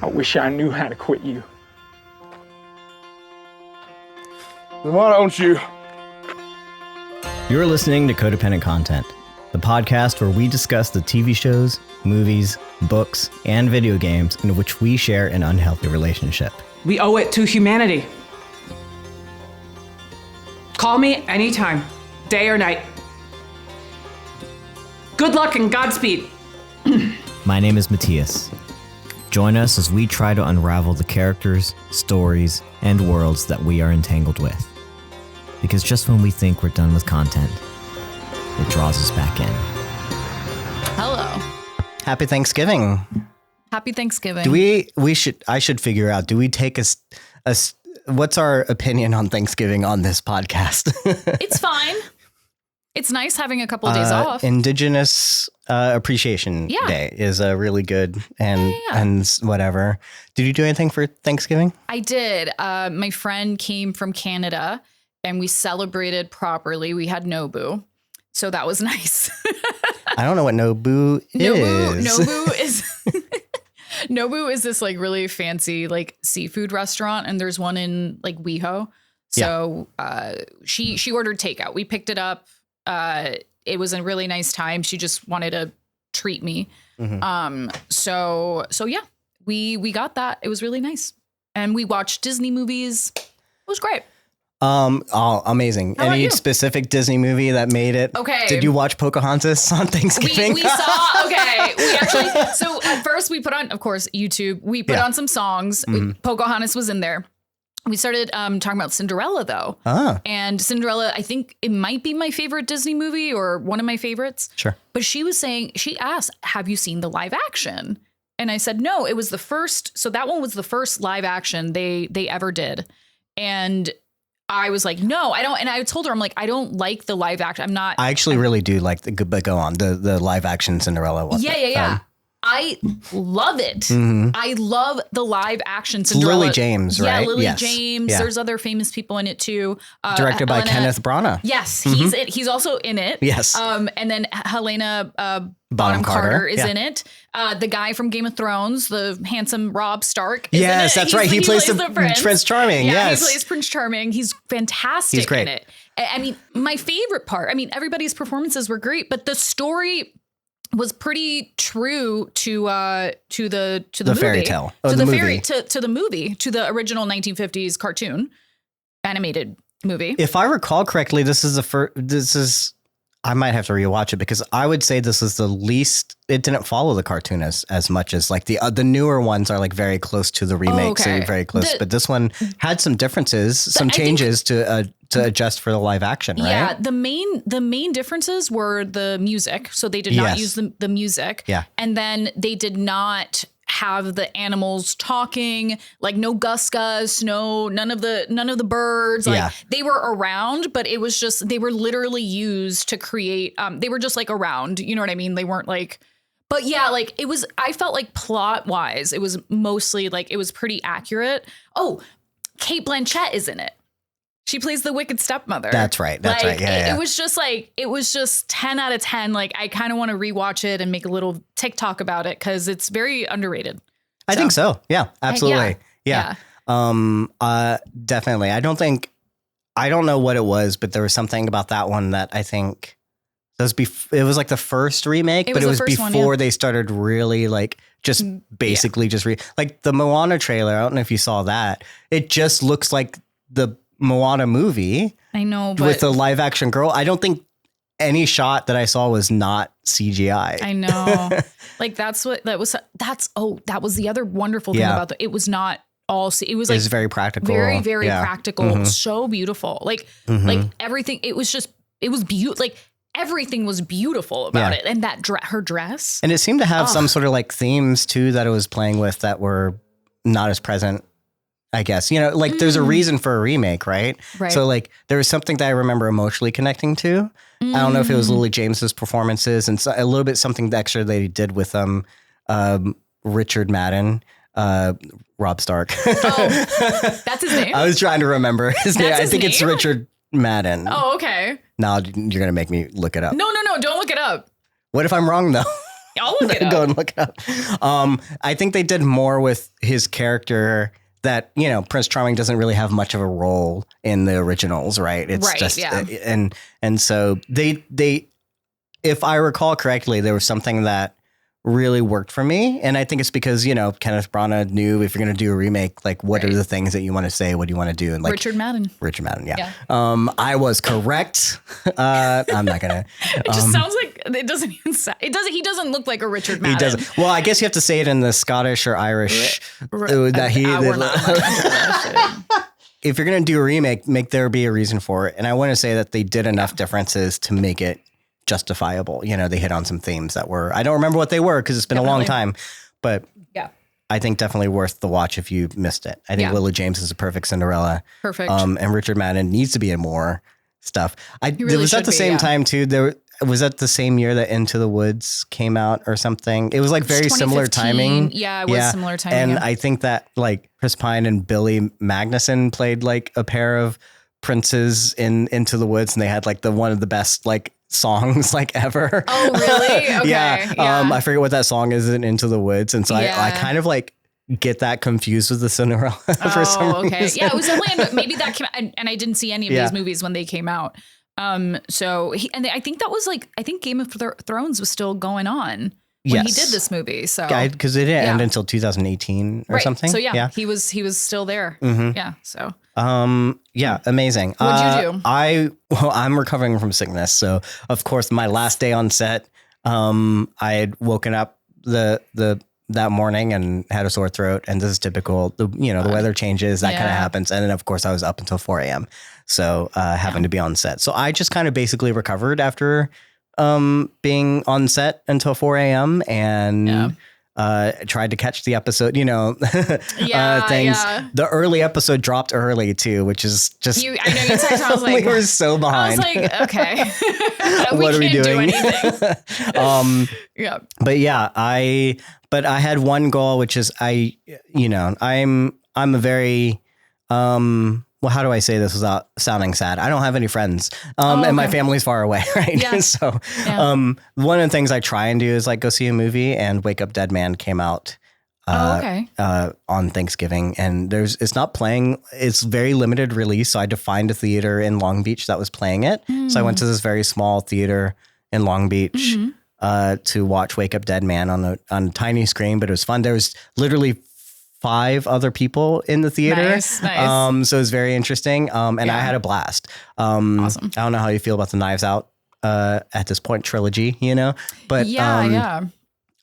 I wish I knew how to quit you. Then why don't you? You're listening to Codependent Content, the podcast where we discuss the TV shows, movies, books, and video games in which we share an unhealthy relationship. We owe it to humanity. Call me anytime, day or night. Good luck and Godspeed. My name is Mattias. Join us as we try to unravel the characters, stories, and worlds that we are entangled with. Because just when we think we're done with content, it draws us back in. Hello. Happy Thanksgiving. Happy Thanksgiving. I should figure out, do we take what's our opinion on Thanksgiving on this podcast? It's fine. It's nice having a couple of days off. Indigenous Appreciation Day is a really good and whatever. Did you do anything for Thanksgiving? I did. My friend came from Canada and we celebrated properly. We had Nobu. So that was nice. I don't know what Nobu is. Nobu is this like really fancy like seafood restaurant, and there's one in like WeHo. So she ordered takeout. We picked it up. It was a really nice time. She just wanted to treat me. Mm-hmm. So yeah, we got that. It was really nice. And we watched Disney movies. It was great. Amazing. Any specific Disney movie that made it? Okay. Did you watch Pocahontas on Thanksgiving? We saw, we actually, so at first we put on, of course, YouTube. We put on some songs. Mm-hmm. Pocahontas was in there. We started talking about Cinderella, though. And Cinderella, I think it might be my favorite Disney movie or one of my favorites. Sure. But she asked, have you seen the live action? And I said, no, it was the first. So that one was the first live action they ever did. And I was like, no, I don't. And I told her, I'm like, I don't like the live action. I actually really do like the live action Cinderella one. Yeah. I love it. Mm-hmm. I love the live action Cinderella. Lily James, right? Yeah, Lily James. Yeah. There's other famous people in it too. Directed by Kenneth Branagh. Yes, mm-hmm. he's also in it. Yes. And then Helena Bonham Carter is in it. The guy from Game of Thrones, the handsome Robb Stark. Is in it. That's right. He plays the Prince Charming. Yeah, he plays Prince Charming. He's fantastic. He's great. In it. I mean, my favorite part. I mean, everybody's performances were great, but the story was pretty true to the movie. Fairy tale. To the movie. To the movie, to the original 1950s cartoon animated movie. If I recall correctly, I might have to rewatch it because I would say this is the least. It didn't follow the cartoon as much as like the newer ones are like very close to the remakes. So very close, but this one had some differences, some changes to adjust for the live action. Right? Yeah, the main differences were the music. So they did not use the music. Yeah, and then they did not have the animals talking, like no Gus, none of the birds. Like they were around, but it was just, they were literally used to create, they were just like around, you know what I mean? They weren't like, but yeah, like it was, I felt like plot wise, it was mostly like, it was pretty accurate. Oh, Cate Blanchett is in it. She plays the wicked stepmother. That's right. Yeah, It was just 10 out of 10. Like, I kind of want to rewatch it and make a little TikTok about it because it's very underrated. I think so. Yeah, absolutely. Yeah. Definitely. I don't know what it was, but there was something about that one that I think it was like the first remake, but it was before they started really like just basically like the Moana trailer. I don't know if you saw that. It just looks like the Moana movie. I know, but with the live action girl, I don't think any shot that I saw was not CGI. I know. Like that was the other wonderful thing about it was not all, it was like very practical. Very, very practical. Mm-hmm. So beautiful. Like everything, it was beautiful. Like everything was beautiful about it. And that her dress. And it seemed to have some sort of like themes too that it was playing with that were not as present, I guess, like there's a reason for a remake, right? So like there was something that I remember emotionally connecting to. I don't know if it was Lily James's performances and a little bit something extra they did with Richard Madden, Robb Stark. Oh, that's his name? I was trying to remember his name. I think it's Richard Madden. Oh, okay. No, you're going to make me look it up. No, don't look it up. What if I'm wrong though? I'll look it up. Go and look it up. I think they did more with his character that, Prince Charming doesn't really have much of a role in the originals, right? It's just, and so they, if I recall correctly, there was something that really worked for me. And I think it's because, Kenneth Branagh knew if you're going to do a remake, like what are the things that you want to say? What do you want to do? And like Richard Madden. Yeah. I was correct. I'm not going to. It just sounds like it doesn't even sound, he doesn't look like a Richard Madden. He doesn't. Well, I guess you have to say it in the Scottish or Irish that he. If you're going to do a remake, make there be a reason for it. And I want to say that they did enough differences to make it justifiable. They hit on some themes that were, I don't remember what they were because it's been a long time, but I think definitely worth the watch if you missed it. I think Lily James is a perfect Cinderella. Perfect. And Richard Madden needs to be in more stuff. It was at the same time too. Was that the same year that Into the Woods came out or something? It was like very similar timing. Yeah, it was similar timing. And I think that like Chris Pine and Billy Magnuson played like a pair of princes in Into the Woods, and they had like one of the best like songs like ever. Oh, really? Okay. Yeah. I forget what that song is in Into the Woods. And so I kind of like get that confused with the Cinderella for some reason. Yeah, it was definitely, maybe that came out, and I didn't see any of these movies when they came out. So I think that was like, I think Game of Thrones was still going on when he did this movie. So because it didn't end until 2018 or something. So he was still there. Mm-hmm. Yeah. So amazing. What'd you do? I'm recovering from sickness, so of course my last day on set, I had woken up that morning and had a sore throat, and this is typical. The weather changes, that kind of happens, and then of course I was up until 4 a.m. So having to be on set. So I just kind of basically recovered after being on set until 4 a.m. and tried to catch the episode, things. The early episode dropped early too, which is just. I know you texted. I was like, we were so behind. I was like, okay, what are we doing? Do anything. But I had one goal, which is I'm a very well, how do I say this without sounding sad? I don't have any friends, and my family's far away, right? Yeah. So, one of the things I try and do is like go see a movie, and Wake Up Dead Man came out on Thanksgiving, and it's not playing. It's very limited release, so I had to find a theater in Long Beach that was playing it. So I went to this very small theater in Long Beach to watch Wake Up Dead Man on a tiny screen, but it was fun. There was literally 5 other people in the theater. Nice. So it was very interesting. And I had a blast. Awesome. I don't know how you feel about the Knives Out at this point trilogy, but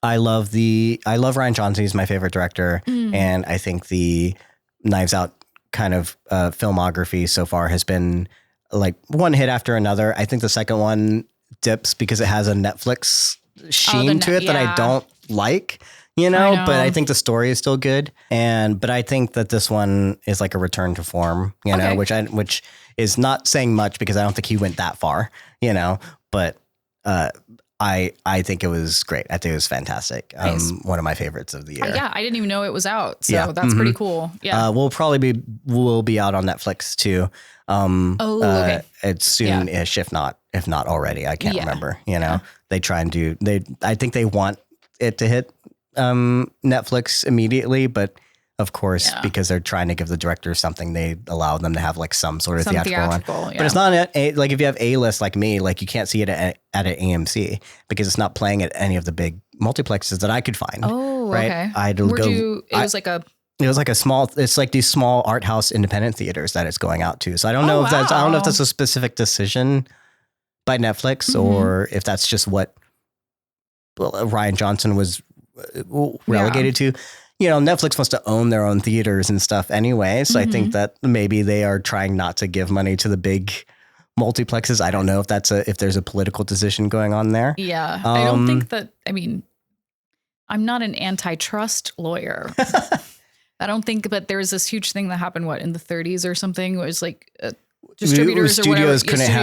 I love Rian Johnson. He's my favorite director. And I think the Knives Out kind of filmography so far has been like one hit after another. I think the second one dips because it has a Netflix sheen to it that I don't like. But I think the story is still good. But I think that this one is like a return to form, which is not saying much because I don't think he went that far, but I think it was great. I think it was fantastic. Nice. One of my favorites of the year. I didn't even know it was out. So that's pretty cool. Yeah. We'll be out on Netflix too. It's soon-ish, if not already. I can't remember, they try and I think they want it to hit Netflix immediately, but of course, because they're trying to give the directors something, they allow them to have like some sort of theatrical one. But it's not like if you have A-list like me, like you can't see it at an AMC because it's not playing at any of the big multiplexes that I could find. Oh, right? Okay. I had to go. It was like a small. It's like these small art house independent theaters that it's going out to. So I don't know if that's a specific decision by Netflix or if that's just what Rian Johnson was relegated to. Netflix wants to own their own theaters and stuff anyway. So I think that maybe they are trying not to give money to the big multiplexes. I don't know if there's a political decision going on there. Yeah. I don't think that, I'm not an antitrust lawyer. I don't think, but there was this huge thing that happened, in the 30s or something. It was like distributors or whatever. Studios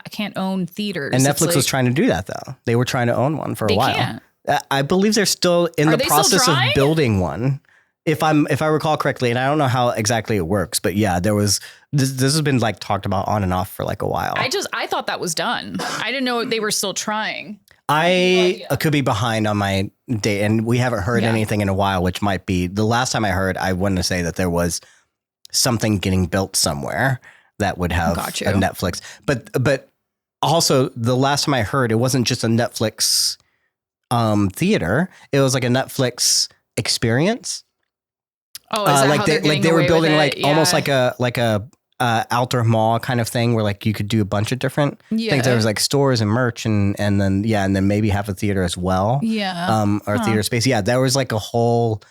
can't own theaters. And Netflix was trying to do that though. They were trying to own one for a while. Can't. I believe they're still in the process of building one. If I recall correctly, and I don't know how exactly it works, but there was this has been like talked about on and off for like a while. I thought that was done. I didn't know they were still trying. I could be behind on my date, and we haven't heard anything in a while, which might be the last time I heard. I wanted to say that there was something getting built somewhere that would have a Netflix, but also the last time I heard, it wasn't just a Netflix theater; it was like a Netflix experience. Oh, is that like how they were building almost like a outdoor mall kind of thing where like you could do a bunch of different things. There was like stores and merch and then maybe have a theater as well. Yeah. Or theater space. Yeah. There was like a whole,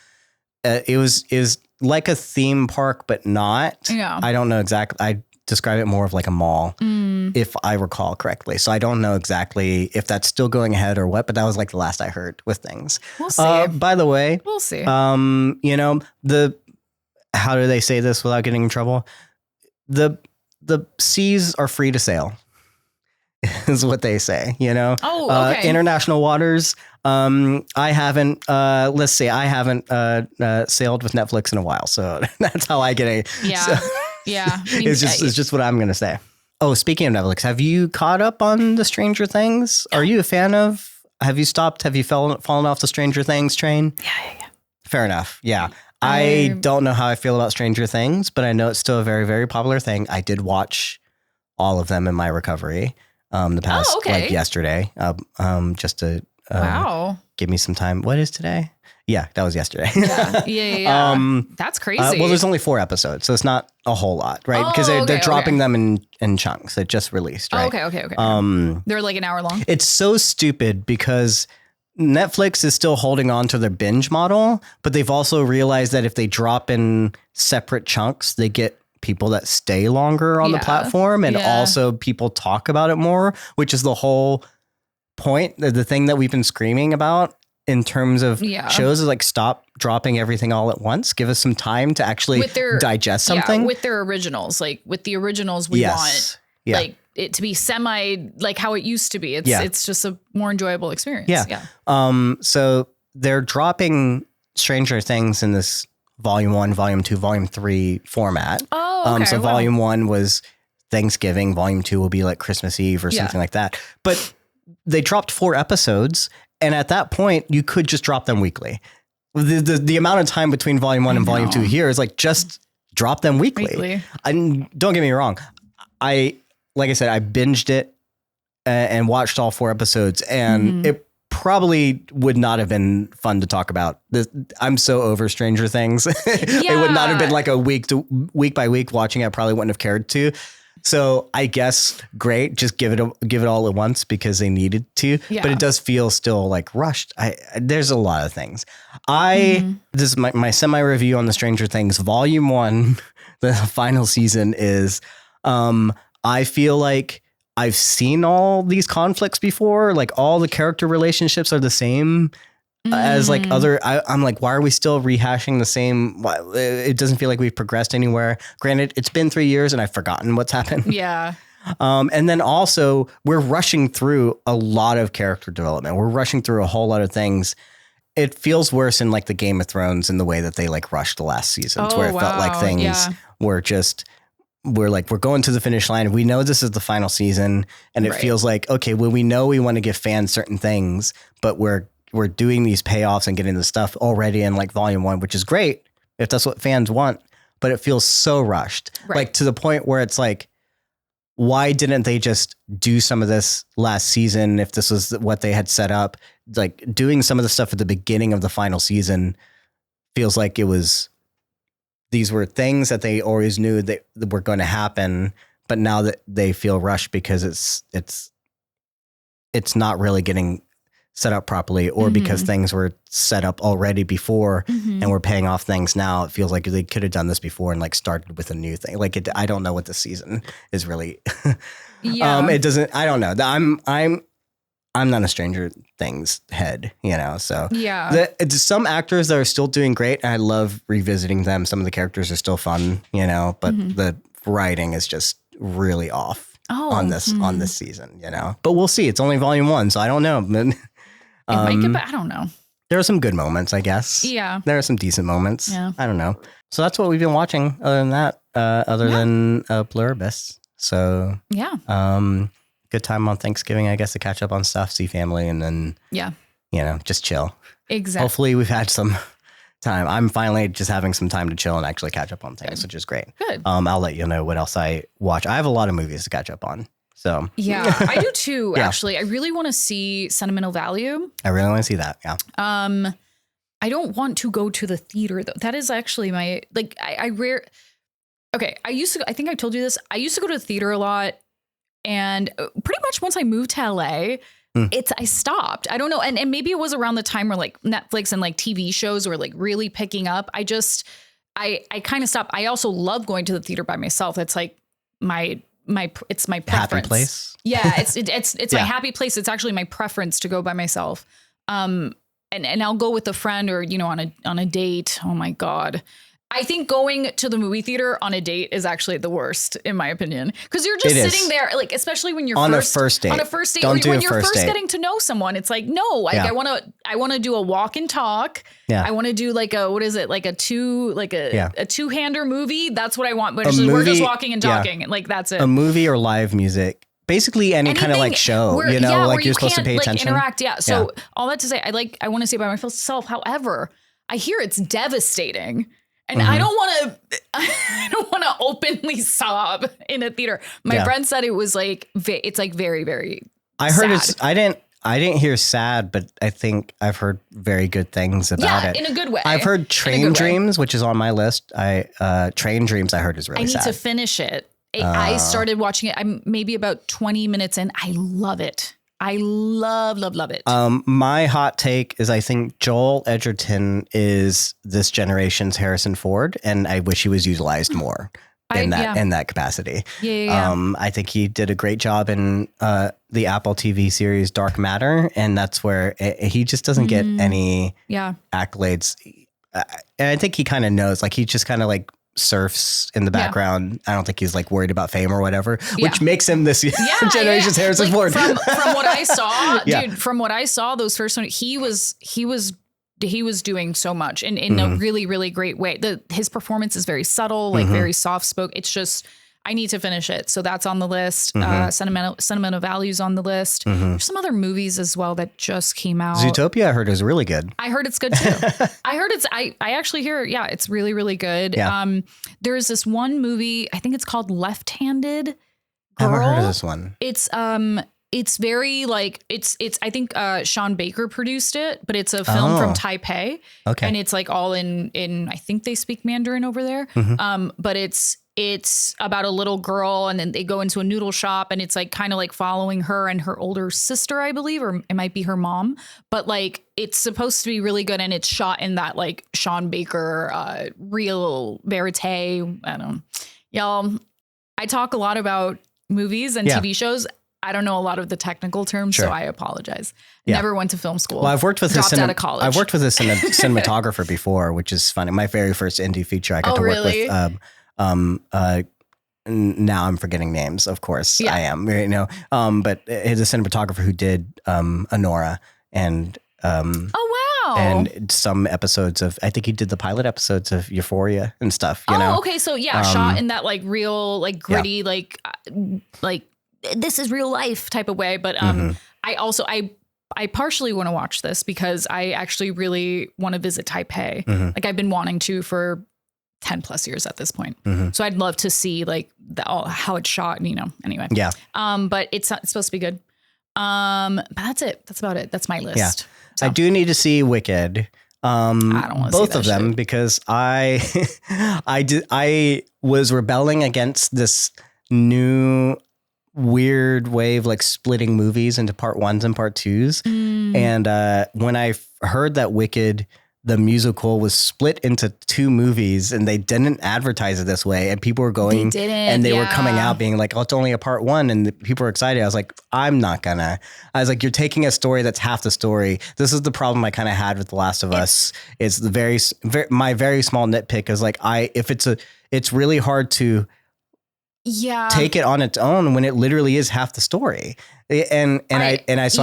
it was like a theme park, but not. Yeah. I don't know exactly. I describe it more of like a mall if I recall correctly. So I don't know exactly if that's still going ahead or what, but that was like the last I heard with things. We'll see. By the way, we'll see. You know, how do they say this without getting in trouble? The seas are free to sail is what they say, you know? Oh, okay. International waters. I haven't sailed with Netflix in a while. So that's how I get a, yeah. So, yeah. it's just what I'm going to say. Oh, speaking of Netflix, have you caught up on the Stranger Things? Are you a fan of, have you fallen off the Stranger Things train? Yeah. Fair enough. Yeah. I don't know how I feel about Stranger Things, but I know it's still a very, very popular thing. I did watch all of them in my recovery the past like yesterday, just to give me some time. What is today? Yeah, that was yesterday. Yeah. That's crazy. Well, there's only 4 episodes, so it's not a whole lot, right? Because they're dropping them in chunks. It just released, right? Okay. They're like an hour long. It's so stupid because Netflix is still holding on to their binge model, but they've also realized that if they drop in separate chunks, they get people that stay longer on the platform, and also people talk about it more, which is the whole point. The thing that we've been screaming about in terms of shows is like, stop dropping everything all at once. Give us some time to actually digest something. Yeah, with their originals. Like with the originals, we want like it to be semi like how it used to be. It's just a more enjoyable experience. Yeah. So they're dropping Stranger Things in this volume 1, volume 2, volume 3 format. Oh, okay. So volume 1 was Thanksgiving. Volume 2 will be like Christmas Eve or something like that. But they dropped 4 episodes. And at that point, you could just drop them weekly. The amount of time between volume 1 and volume 2 here is like, just drop them weekly. And don't get me wrong. Like I said, I binged it and watched all 4 episodes, and it probably would not have been fun to talk about. I'm so over Stranger Things. It would not have been like a week by week watching. I probably wouldn't have cared to. So I guess great, just give it all at once because they needed to. Yeah. But it does feel still like rushed. There's a lot of things. This is my semi review on the Stranger Things volume 1. The final season is. I feel like I've seen all these conflicts before. Like all the character relationships are the same as like other. I'm like, why are we still rehashing the same? It doesn't feel like we've progressed anywhere. Granted, it's been 3 years and I've forgotten what's happened. Yeah. And then also we're rushing through a lot of character development. We're rushing through a whole lot of things. It feels worse in like the Game of Thrones in the way that they like rushed the last seasons, where it felt like things were just. We're going to the finish line. We know this is the final season, and it feels like, okay, well, we know we want to give fans certain things, but we're doing these payoffs and getting the stuff already in like volume 1, which is great if that's what fans want, but it feels so rushed, like to the point where it's like, why didn't they just do some of this last season if this was what they had set up? Like doing some of the stuff at the beginning of the final season feels like it was. These were things that they always knew that were going to happen, but now that they feel rushed because it's not really getting set up properly, or because things were set up already before and we're paying off things now. It feels like they could have done this before and like started with a new thing. Like I don't know what the season is really. It doesn't. I don't know. I'm not a Stranger Things head, you know, so some actors that are still doing great. And I love revisiting them. Some of the characters are still fun, you know, but the writing is just really off on this season, you know, but we'll see. It's only volume 1, so I don't know. It might get, but I don't know. There are some good moments, I guess. Yeah. There are some decent moments. Yeah. I don't know. So that's what we've been watching other than that, than Pluribus. So, good time on Thanksgiving, I guess, to catch up on stuff, see family, and then, just chill. Exactly. Hopefully we've had some time. I'm finally just having some time to chill and actually catch up on things, which is great. Good. I'll let you know what else I watch. I have a lot of movies to catch up on. So yeah, I do too, actually. I really want to see Sentimental Value. I really want to see that. Yeah. I don't want to go to the theater though. That is actually my, like, I think I told you this. I used to go to the theater a lot, and pretty much once I moved to LA, I stopped. I don't know. And maybe it was around the time where like Netflix and like TV shows were like really picking up. I kind of stopped. I also love going to the theater by myself. It's like it's my preference. Happy place. Yeah. It's my happy place. It's actually my preference to go by myself. And I'll go with a friend or, on a date. Oh my God. I think going to the movie theater on a date is actually the worst, in my opinion, because you're just sitting there, like, especially when you're on a first date, when you're first getting to know someone. It's like, no, like I want to do a walk and talk. Yeah. I want to do like a two-hander movie. That's what I want. But we're just walking and talking. Like that's it. A movie or live music. Basically any kind of like show, like you're supposed to pay attention. Interact. Yeah. So all that to say, I want to see it by myself. However, I hear it's devastating. And I don't want to openly sob in a theater. My friend said it was like, it's like very, very I heard sad. I didn't hear sad, but I think I've heard very good things about it. In a good way. I've heard Train Dreams, which is on my list. Train Dreams I heard is really sad. I need to finish it. I started watching it. I'm maybe about 20 minutes in. I love it. I love it. My hot take is I think Joel Edgerton is this generation's Harrison Ford, and I wish he was utilized more in that capacity. Yeah. I think he did a great job in the Apple TV series Dark Matter, and that's where he just doesn't get any accolades. And I think he kind of knows, like he just kind of like surfs in the background. I don't think he's like worried about fame or whatever, which makes him this generation's Harrison Ford. From what I saw, dude, from what I saw, those first one, he was doing so much in a really, really great way. His performance is very subtle, like very soft spoke. It's just, I need to finish it. So that's on the list. Sentimental Values on the list. There's some other movies as well that just came out. Zootopia, I heard, is really good. I heard it's good too. I actually hear, it's really, really good. Yeah. There's this one movie, I think it's called Left-Handed Girl. I haven't heard of this one. It's very like, I think Sean Baker produced it, but it's a film from Taipei. Okay. And it's like all in, I think they speak Mandarin over there. But it's about a little girl, and then they go into a noodle shop, and it's like kind of like following her and her older sister, I believe, or it might be her mom. But like it's supposed to be really good, and it's shot in that like Sean Baker real verite. I don't know. Y'all, I talk a lot about movies and TV shows. I don't know a lot of the technical terms, so I apologize. Never went to film school. Well, I've worked with dropped out of college. I've worked with a cinematographer before, which is funny. My very first indie feature, I got to work with. Now I'm forgetting names, of course. I am, but he's a cinematographer who did Anora and and some episodes of, I think he did the pilot episodes of Euphoria and stuff. Okay, so shot in that like real, like gritty, like this is real life type of way. But I partially want to watch this because I actually really want to visit Taipei. Like I've been wanting to for 10 plus years at this point. So I'd love to see like how it's shot, anyway. Yeah. But it's supposed to be good. But that's it. That's about it. That's my list. Yeah. So. I do need to see Wicked. I don't want to both see of them because I was rebelling against this new weird way of like splitting movies into part ones and part twos. And when I heard that Wicked, the musical, was split into two movies and they didn't advertise it this way, and people were going and they were coming out being like, oh, it's only a part one, and people were excited. I was like, I was like, you're taking a story that's half the story. This is the problem I kind of had with The Last of Us. It's the my very small nitpick is like, it's really hard to take it on its own when it literally is half the story. I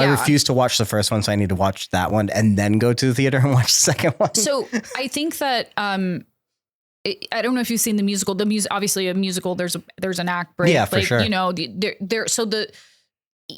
refused to watch the first one, so I need to watch that one and then go to the theater and watch the second one. So I think that I don't know if you've seen the musical. Obviously a musical, there's an act break. Yeah, for sure. So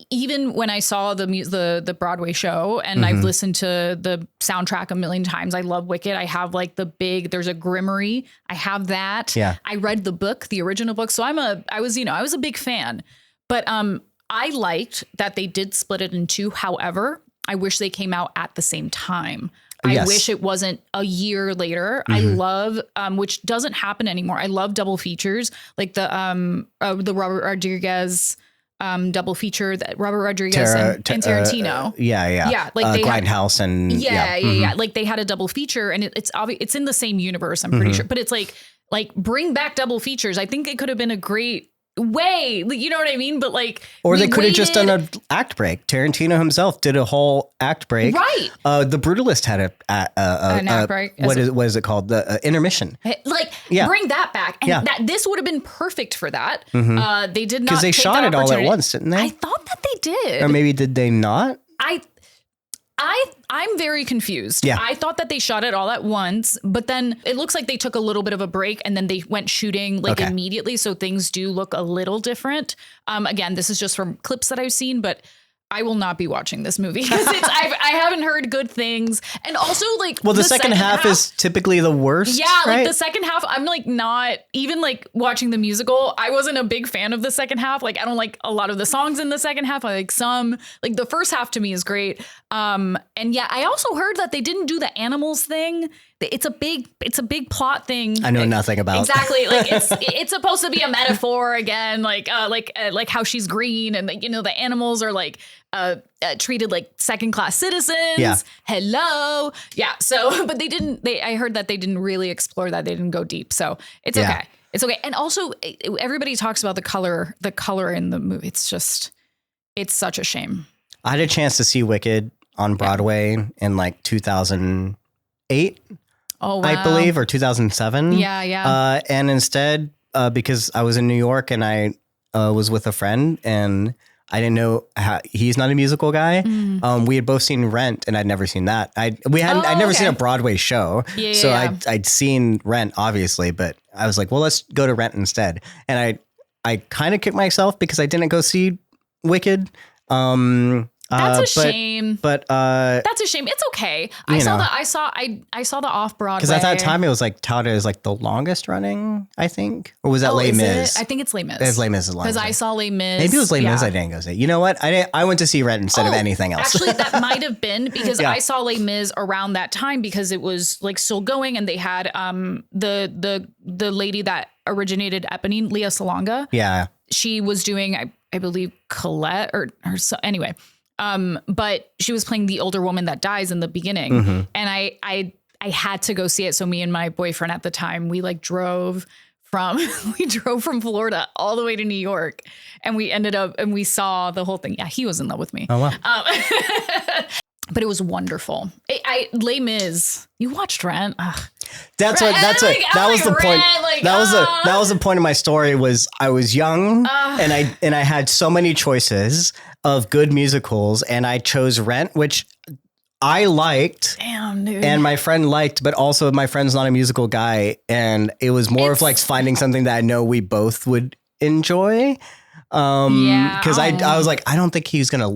even when I saw the Broadway show and I've listened to the soundtrack a million times, I love Wicked. I have like there's a Grimmery. I have that. Yeah. I read the book, the original book. So I was a big fan, but I liked that they did split it in two. However, I wish they came out at the same time. I wish it wasn't a year later. I love, which doesn't happen anymore. I love double features, like the Robert Rodriguez double feature that Robert Rodriguez and Tarantino. Yeah. Like they Grindhouse and yeah. Like they had a double feature, and it's obvious it's in the same universe. I'm pretty sure, but it's like bring back double features. I think it could have been a great way, you know what I mean? But like, or they could have just done an act break. Tarantino himself did a whole act break. Right. The Brutalist had an act break. What is it called? The intermission. Bring that back. And this would have been perfect for that. They did not, because they shot it all at once, didn't they? I thought that they did. Or maybe did they not? I'm very confused. Yeah. I thought that they shot it all at once, but then it looks like they took a little bit of a break and then they went shooting immediately. So things do look a little different. Again, this is just from clips that I've seen, but I will not be watching this movie because I haven't heard good things. And also the second half is typically the worst. Yeah. Right? Like the second half, I'm not even watching the musical. I wasn't a big fan of the second half. Like I don't like a lot of the songs in the second half. I like some, the first half to me is great. And yeah, I also heard that they didn't do the animals thing. It's a big plot thing. I know nothing about. Exactly. It's supposed to be a metaphor again, like how she's green and the animals are treated like second class citizens. Yeah. Hello. Yeah. So, but I heard that they didn't really explore that. They didn't go deep. So it's okay. It's okay. And also everybody talks about the color in the movie. It's such a shame. I had a chance to see Wicked on Broadway in 2008. Oh, wow. I believe, or 2007. Yeah. And instead, because I was in New York and I was with a friend and I didn't know he's not a musical guy. We had both seen Rent and I'd never seen that. I'd never seen a Broadway show. So I'd seen Rent, obviously, but I was like, well, let's go to Rent instead. And I kind of kicked myself because I didn't go see Wicked. That's a shame. But that's a shame. It's okay. I saw the off Broadway. Because at that time it was touted as the longest running, I think. Or was that Les Mis? I think it's Les Mis. It's Les Mis is long. Because I saw Les Mis. Maybe it was Les Mis I didn't go see. You know what? I went to see Rent instead of anything else. Actually, that might have been because I saw Les Mis around that time because it was still going and they had the lady that originated Eponine, Lea Salonga. Yeah. She was doing I believe Colette or so anyway. But she was playing the older woman that dies in the beginning. And I had to go see it. So me and my boyfriend at the time, we drove from Florida all the way to New York and we ended up and we saw the whole thing. Yeah. He was in love with me. Oh, wow. But it was wonderful. Les Mis, you watched Rent. Ugh. That was the point. That was the point of my story was I was young and I had so many choices of good musicals and I chose Rent, which I liked. Damn, dude. And my friend liked, but also my friend's not a musical guy. And it was more of finding something that I know we both would enjoy. Because I was like, I don't think he's gonna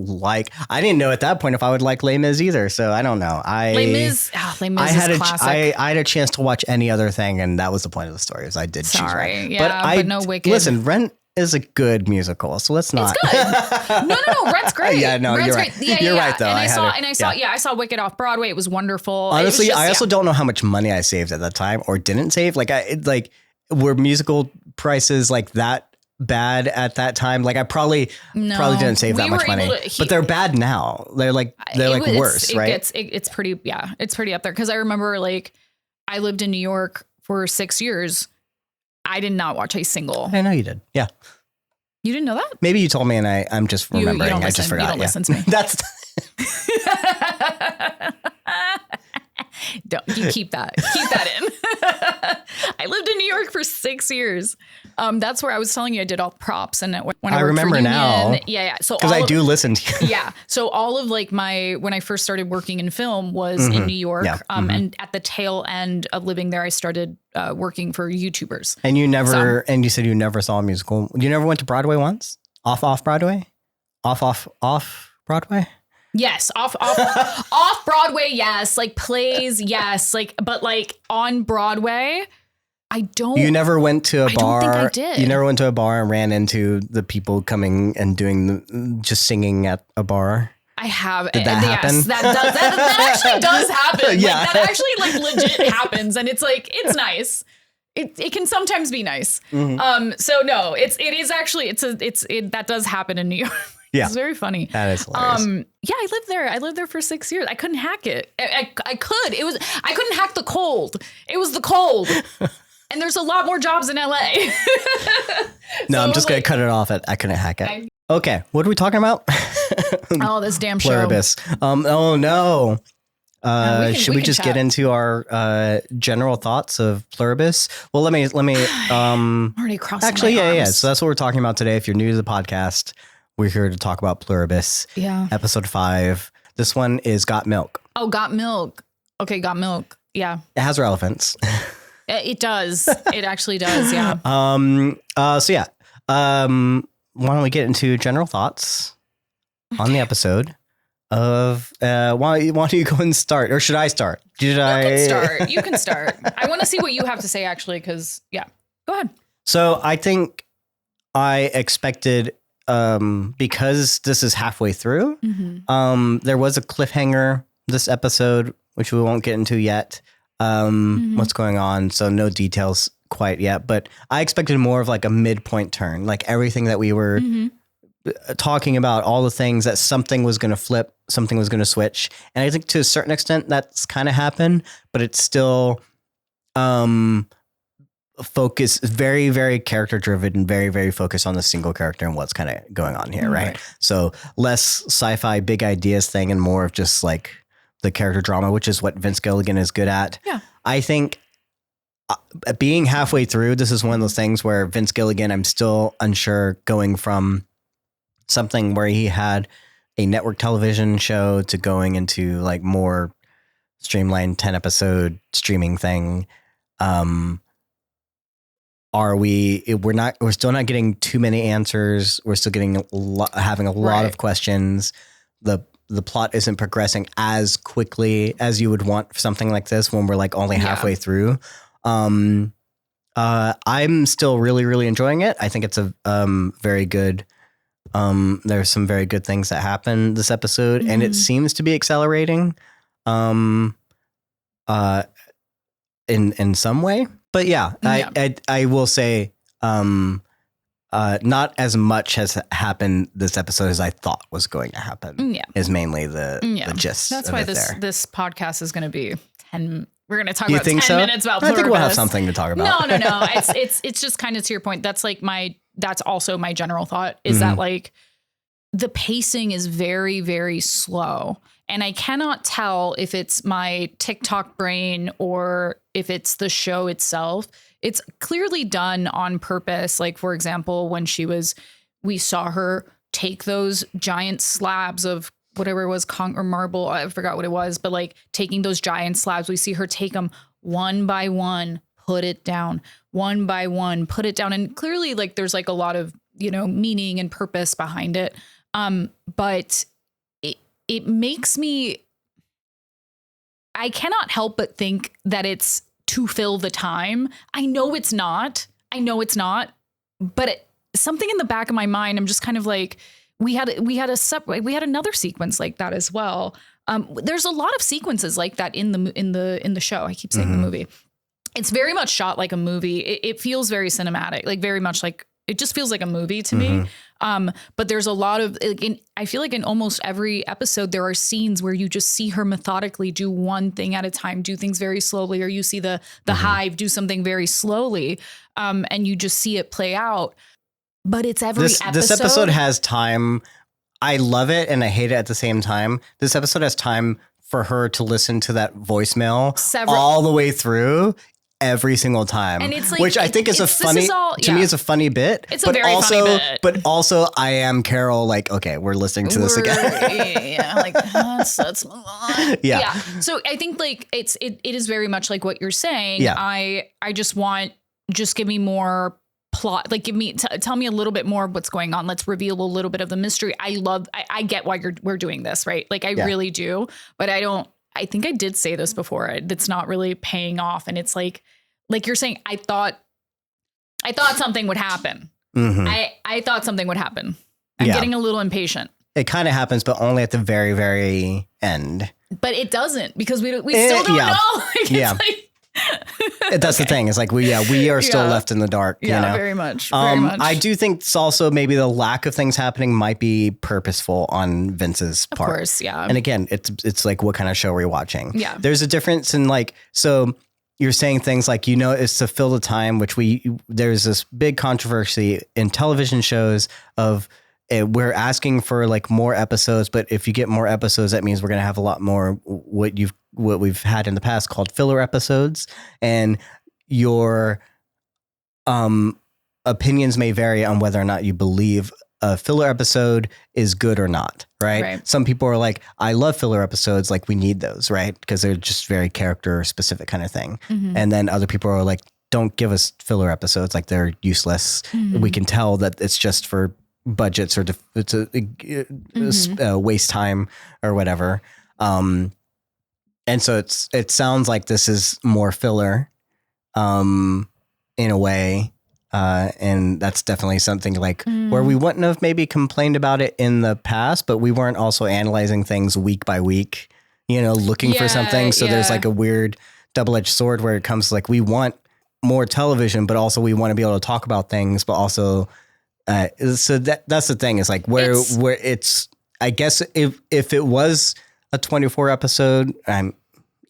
I didn't know at that point if I would like Les Mis either, so I don't know. Les Mis is classic. I had a chance to watch any other thing, and that was the point of the story. Is I did choose Rent. Yeah, but no Wicked. Listen, Rent is a good musical, so let's not. It's good. No, Rent's great. Yeah, no, Rent's you're right. Great. Yeah, you're right though. And I saw Wicked off Broadway. It was wonderful. Honestly, I also don't know how much money I saved at that time or didn't save. Were musical prices that bad at that time? I probably didn't save that much money, but they're bad now. They're worse, right? It's pretty up there. Cause I remember I lived in New York for 6 years. I did not watch a single. I know you did. Yeah. You didn't know that? Maybe you told me and I'm just remembering. I just forgot. You don't listen to me. That's Don't you keep that in. I lived in New York for 6 years. That's where I was telling you I did all props and when I remember now. Yeah. So because I do listen to you. Yeah. So all of when I first started working in film was in New York. Yeah. And at the tail end of living there, I started working for YouTubers. And you said you never saw a musical. You never went to Broadway once? Off Broadway? off Broadway? Yes, off Broadway, yes. Like plays, yes. Like, but like on Broadway, I don't. You never went to a bar. I don't think I did. You never went to a bar and ran into the people coming and doing just singing at a bar. I have. Did that happen? Yes, that actually does happen. Yeah. Like, that actually like legit happens, and it's like it's nice. It can sometimes be nice. Mm-hmm. So no, it is actually that does happen in New York. Yeah. It's very funny. That is hilarious. Yeah, I lived there for 6 years. I couldn't hack it. I couldn't hack the cold. It was the cold. And there's a lot more jobs in LA. No, I'm just going to cut it off I couldn't hack it. Okay. What are we talking about? Oh, this damn show. Pluribus. Oh no. Should we just get into our general thoughts of Pluribus? Well, let me already crossing actually, my yeah. arms. So that's what we're talking about today. If you're new to the podcast, we're here to talk about Pluribus. Yeah. Episode 5. This one is Got Milk. Oh, Got Milk. Okay, Got Milk. Yeah. It has relevance. It does. It actually does. Yeah. So yeah. Why don't we get into general thoughts on the episode of why don't you go and start, or should I start? You can start. I want to see what you have to say actually, because yeah. Go ahead. So I think I expected because this is halfway through, there was a cliffhanger this episode, which we won't get into yet. What's going on? So no details quite yet, but I expected more of like a midpoint turn, like everything that we were talking about, all the things that something was going to flip, something was going to switch. And I think to a certain extent that's kind of happened, but it's still focus, very, very character driven and very, very focused on the single character and what's kind of going on here. Right. So less sci-fi big ideas thing and more of just like the character drama, which is what Vince Gilligan is good at. Yeah. I think being halfway through, this is one of those things where Vince Gilligan, I'm still unsure, going from something where he had a network television show to going into like more streamlined 10 episode streaming thing. We're still not getting too many answers. We're still getting having a lot of questions. The plot isn't progressing as quickly as you would want for something like this when we're like only halfway through. I'm still really, really enjoying it. I think it's a very good. There's some very good things that happen this episode, and it seems to be accelerating in some way. But yeah, I will say not as much has happened this episode as I thought was going to happen. Yeah. Is mainly the gist. That's of why it this podcast is going to be 10. We're going to talk You about think 10 so? minutes about I think we'll have Pluribus. something to talk about. No. It's just kind of to your point. That's like that's also my general thought is that like the pacing is very, very slow. And I cannot tell if it's my TikTok brain or if it's the show itself. It's clearly done on purpose. Like, for example, when we saw her take those giant slabs of whatever it was, or marble, I forgot what it was, but like taking those giant slabs, we see her take them one by one, put it down, one by one, put it down. And clearly like there's like a lot of, meaning and purpose behind it. But it makes me, I cannot help but think that it's to fill the time. I know it's not, but something in the back of my mind, I'm just kind of like, we had another sequence like that as well. There's a lot of sequences like that in the show. I keep saying the movie. It's very much shot like a movie. It feels very cinematic, like very much like it just feels like a movie to me. But there's a lot of, I feel like in almost every episode, there are scenes where you just see her methodically do one thing at a time, do things very slowly, or you see the Hive do something very slowly. And you just see it play out. But it's every episode. This episode has time. I love it and I hate it at the same time. This episode has time for her to listen to that voicemail all the way through every single time, and it's like, which I think is a funny, to me, it's a funny bit. It's a very funny bit. But also I am Carol, like, okay, we're listening to this again. Let's move on. Yeah. So I think like it is very much like what you're saying. Yeah. I just give me more plot, like tell me a little bit more of what's going on. Let's reveal a little bit of the mystery. I get why we're doing this, right? Like I really do, but I think I did say this before. It's not really paying off. And it's like you're saying, I thought something would happen. Mm-hmm. I thought something would happen. I'm getting a little impatient. It kind of happens, but only at the very, very end. But it doesn't, because we still don't know. That's the thing. It's like we are still left in the dark. Yeah, you know? Very much. Very much. I do think it's also maybe the lack of things happening might be purposeful on Vince's part. Of course, yeah. And again, it's like, what kind of show are we watching? Yeah. There's a difference in like, so you're saying things like, it's to fill the time, which there's this big controversy in television shows of we're asking for like more episodes, but if you get more episodes, that means we're going to have a lot more what we've had in the past called filler episodes, and your opinions may vary on whether or not you believe a filler episode is good or not, right? Some people are like, I love filler episodes, like we need those, right? Because they're just very character specific kind of thing. Mm-hmm. And then other people are like, don't give us filler episodes, like they're useless. Mm-hmm. We can tell that it's just for budgets or it's a waste time or whatever. And so it sounds like this is more filler in a way. And that's definitely something like where we wouldn't have maybe complained about it in the past, but we weren't also analyzing things week by week, looking for something. So there's like a weird double-edged sword where it comes to like, we want more television, but also we want to be able to talk about things, but also so that's the thing is like where it's, I guess if it was a 24 episode,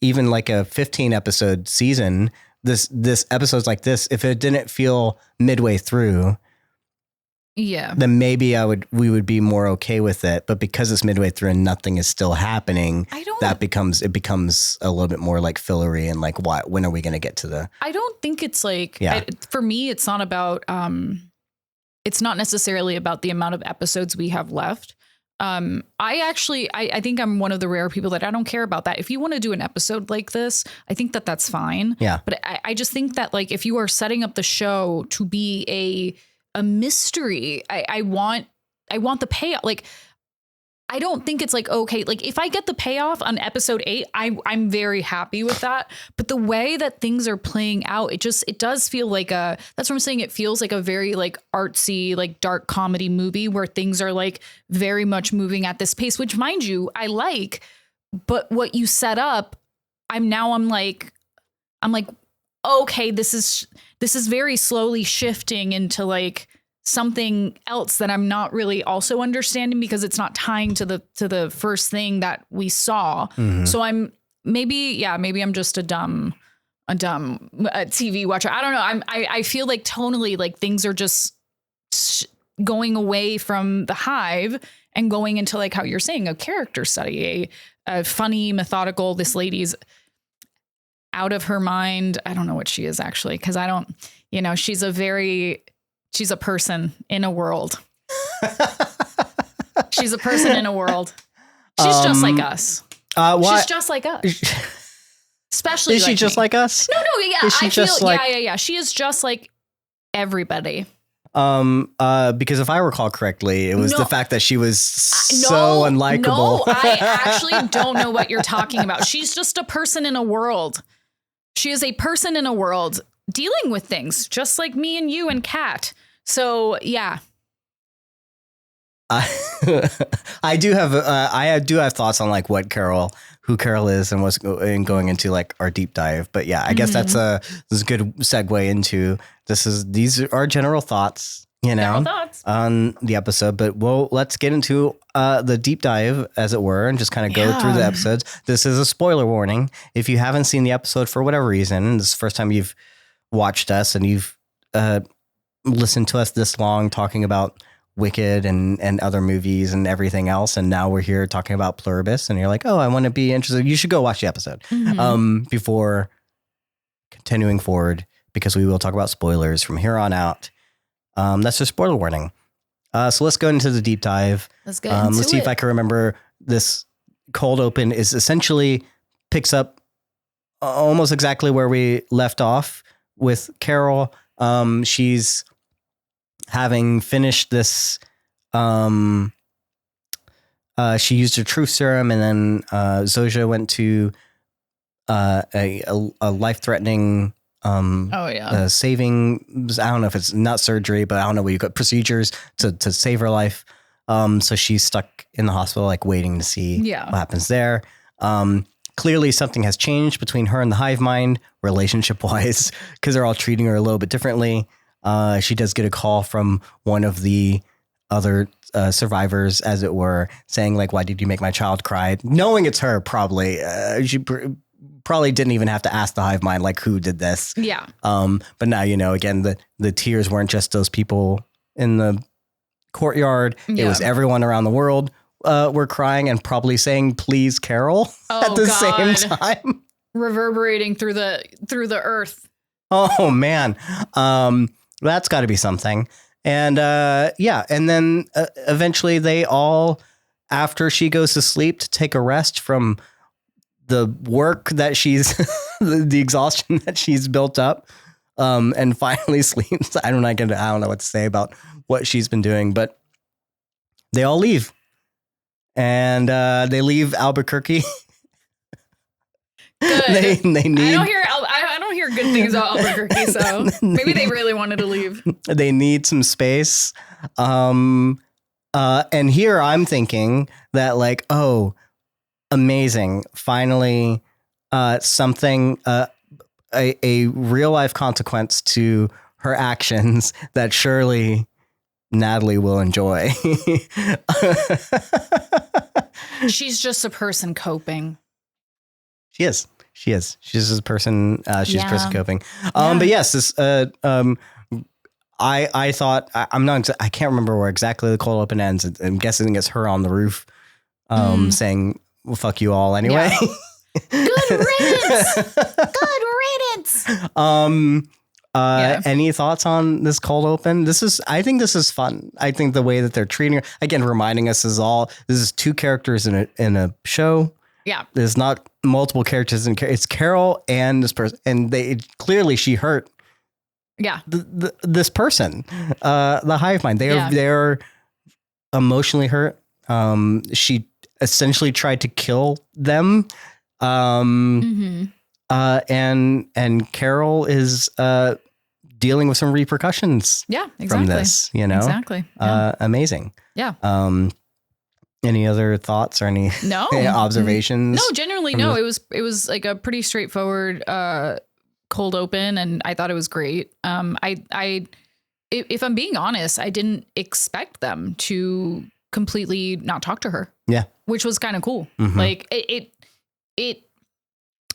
even like a 15 episode season, this episodes like this, if it didn't feel midway through, then maybe we would be more okay with it. But because it's midway through and nothing is still happening, it becomes a little bit more like fillery and like when are we going to get to the? I don't think it's like for me, it's not about it's not necessarily about the amount of episodes we have left. I think I'm one of the rare people that I don't care about that. If you want to do an episode like this, I think that's fine. Yeah. But I just think that like, if you are setting up the show to be a mystery, I want the payoff. Like, I don't think it's like, okay, like if I get the payoff on episode 8, I'm very happy with that. But the way that things are playing out, it does feel like that's what I'm saying. It feels like a very like artsy, like dark comedy movie where things are like very much moving at this pace, which mind you, I like, but what you set up, I'm like, okay, this is very slowly shifting into like something else that I'm not really also understanding because it's not tying to the first thing that we saw. Mm-hmm. So maybe I'm just a dumb TV watcher. I don't know. I feel like tonally, like things are just going away from the Hive and going into like how you're saying a character study, a funny, methodical, this lady's out of her mind. I don't know what she is actually. Cause I don't, she's a person in a world. She's a person in a world. She's just like us. She's just like us. Especially is she like just me. Like us? No, yeah. Is she yeah. She is just like everybody. Because if I recall correctly, it was the fact that she was so unlikable. No, I actually don't know what you're talking about. She's just a person in a world. She is a person in a world dealing with things just like me and you and Kat. So yeah. I do have thoughts on like who Carol is and what's going into like our deep dive. But yeah, I guess this is a good segue into these are general thoughts, on the episode. But let's get into the deep dive, as it were, and just kind of go through the episodes. This is a spoiler warning. If you haven't seen the episode for whatever reason, and this is the first time you've watched us and you've listened to us this long talking about Wicked and other movies and everything else, and now we're here talking about Pluribus, and you're like, oh, I want to be interested. You should go watch the episode before continuing forward, because we will talk about spoilers from here on out. That's a spoiler warning. So let's go into the deep dive. Let's get into Let's see if I can remember. This cold open is essentially picks up almost exactly where we left off with Carol. She's having finished this, she used her truth serum, and then Zoja went to a life-threatening saving. I don't know if it's not surgery, but I don't know what you got, procedures to save her life. So she's stuck in the hospital, like waiting to see what happens there. Clearly something has changed between her and the hive mind relationship wise, because they're all treating her a little bit differently. She does get a call from one of the other survivors, as it were, saying like, why did you make my child cry? Knowing it's her, probably. She probably didn't even have to ask the hive mind, like, who did this? Yeah. But now, again, the tears weren't just those people in the courtyard. It was everyone around the world were crying and probably saying, please, Carol, at the same time. Reverberating through the earth. Oh, man. That's got to be something. And and then eventually they all, after she goes to sleep to take a rest from the work that she's, the exhaustion that she's built up, and finally sleeps. I don't know what to say about what she's been doing, but they all leave. And they leave Albuquerque. Good. They need. I don't hear good things about Albuquerque, so maybe they really wanted to leave. They need some space. And here I'm thinking that, like, oh, amazing! Finally, something, a real life consequence to her actions that surely Natalie will enjoy. She's just a person coping. She is. She's just a person. She's a person coping. But yes, this. I thought I'm not. I can't remember where exactly the cold open ends. I'm guessing it's her on the roof, saying, "Well, fuck you all anyway." Yeah. Good riddance. Good riddance. Any thoughts on this cold open? I think this is fun. I think the way that they're treating her, again, reminding us this is two characters in a show. Yeah. There's not multiple characters it's Carol and this person, and she hurt. Yeah. This person, the hive mind, they're emotionally hurt. She essentially tried to kill them. And Carol is, dealing with some repercussions from this, Exactly. Yeah. Amazing. Yeah. Any other thoughts or any observations? No, generally, no. It was like a pretty straightforward cold open, and I thought it was great. If I'm being honest, I didn't expect them to completely not talk to her. Yeah. Which was kind of cool. Mm-hmm. Like it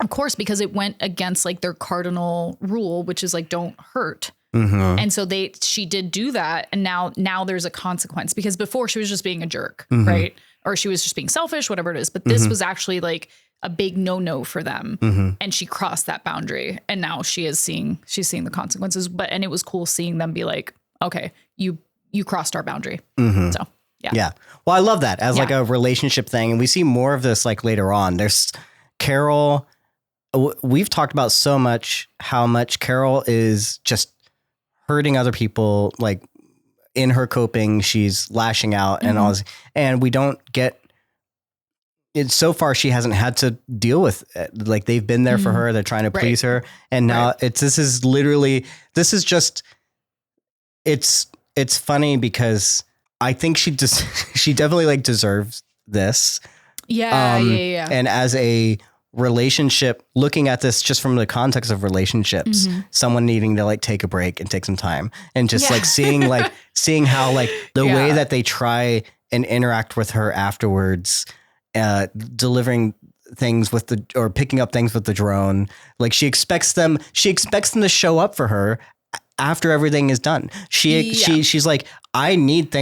of course, because it went against like their cardinal rule, which is like, don't hurt. Mm-hmm. And so she did do that. And now there's a consequence, because before she was just being a jerk, right? Or she was just being selfish, whatever it is. But this was actually like a big no for them. And she crossed that boundary. And now she's seeing the consequences. And it was cool seeing them be like, okay, you crossed our boundary. So yeah. Well, I love that as like a relationship thing. And we see more of this like later on. There's Carol. We've talked about so much how much Carol is just hurting other people, like in her coping, she's lashing out and all this, and we don't get it. So far, she hasn't had to deal with it. Like they've been there for her. They're trying to please her. And now it's funny because I think she definitely like deserves this. Yeah. And as a relationship, looking at this just from the context of relationships, someone needing to like take a break and take some time and just like seeing how like the way that they try and interact with her afterwards, delivering things or picking up things with the drone. Like she expects them to show up for her after everything is done. She's like, I need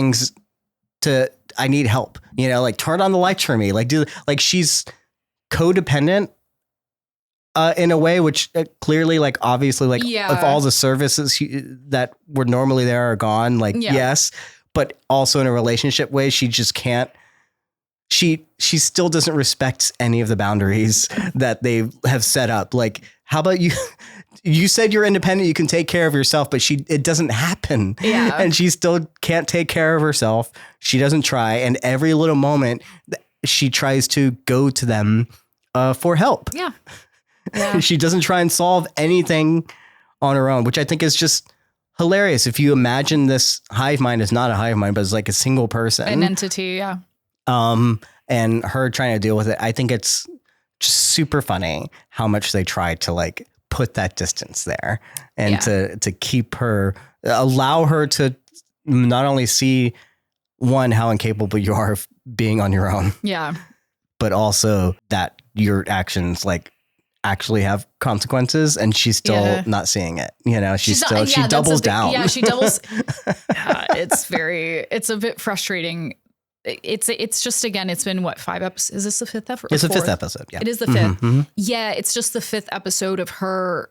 help, like turn on the lights for me. She's codependent in a way, which clearly, like, obviously, like, if all the services that were normally there are gone, like, yes, but also in a relationship way, she just can't. She still doesn't respect any of the boundaries that they have set up. Like, how about you you said you're independent, you can take care of yourself, but it doesn't happen. Yeah. And she still can't take care of herself. She doesn't try. And every little moment she tries to go to them for help. Yeah. She doesn't try and solve anything on her own, which I think is just hilarious. If you imagine this hive mind is not a hive mind, but it's like a single person. An entity, yeah. And her trying to deal with it. I think it's just super funny how much they try to like put that distance there and to keep her, allow her to not only see one, how incapable you are of being on your own. Yeah. But also that your actions like actually have consequences, and she's still not seeing it. You know, she doubles down. Yeah, she doubles. It's a bit frustrating. It's just, again, it's been what, 5 episodes? Is this the 5th episode? It's the 5th episode. Yeah. It is the 5th. Mm-hmm. Yeah. It's just the 5th episode of her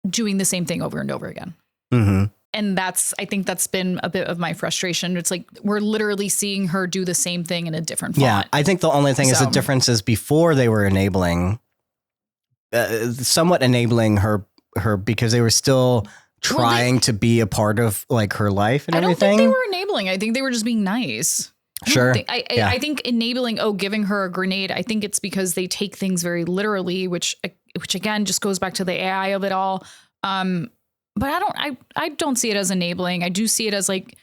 doing the same thing over and over again. Mm-hmm. And I think that's been a bit of my frustration. It's like, we're literally seeing her do the same thing in a different font. Yeah. I think the only thing is the difference is before they were somewhat enabling her because they were still trying to be a part of like her life and everything. I don't think they were enabling. I think they were just being nice. Sure. I think enabling, giving her a grenade, I think it's because they take things very literally, which again just goes back to the AI of it all. But I don't see it as enabling. I do see it as like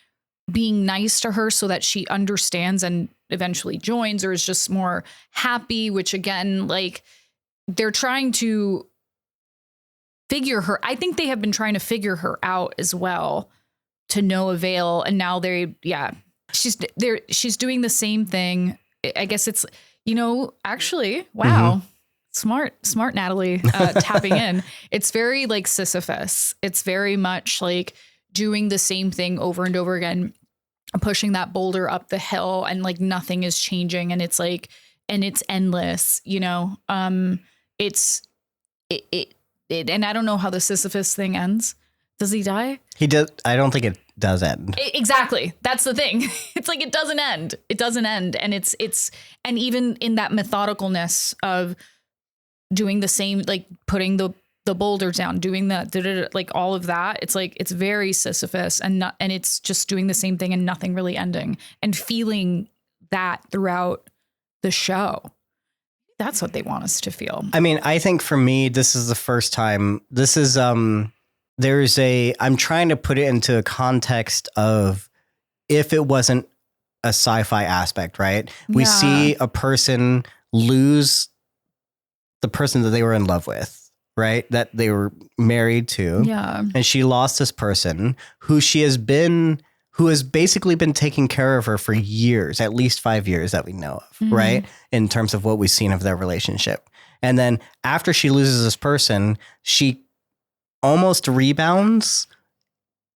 being nice to her so that she understands and eventually joins or is just more happy, which again, like they're trying to figure her. I think they have been trying to figure her out as well to no avail. And now she's doing the same thing. I guess it's, actually, wow. Mm-hmm. Smart Natalie tapping in. It's very like Sisyphus. It's very much like doing the same thing over and over again, pushing that boulder up the hill, and like nothing is changing. And it's like, and it's endless, and I don't know how the Sisyphus thing ends. Does he die? He does. I don't think it does end. Exactly. That's the thing. It's like, it doesn't end. It doesn't end. And and even in that methodicalness of doing the same, like putting the boulder down, doing that, like all of that, it's like, it's very Sisyphus and it's just doing the same thing and nothing really ending, and feeling that throughout the show. That's what they want us to feel. I mean, I think for me, this is the first time I'm trying to put it into a context of if it wasn't a sci-fi aspect, right? We see a person lose the person that they were in love with, right? That they were married to. Yeah. And she lost this person who has basically been taking care of her for years, at least 5 years that we know of, mm-hmm. right? In terms of what we've seen of their relationship. And then after she loses this person, she almost rebounds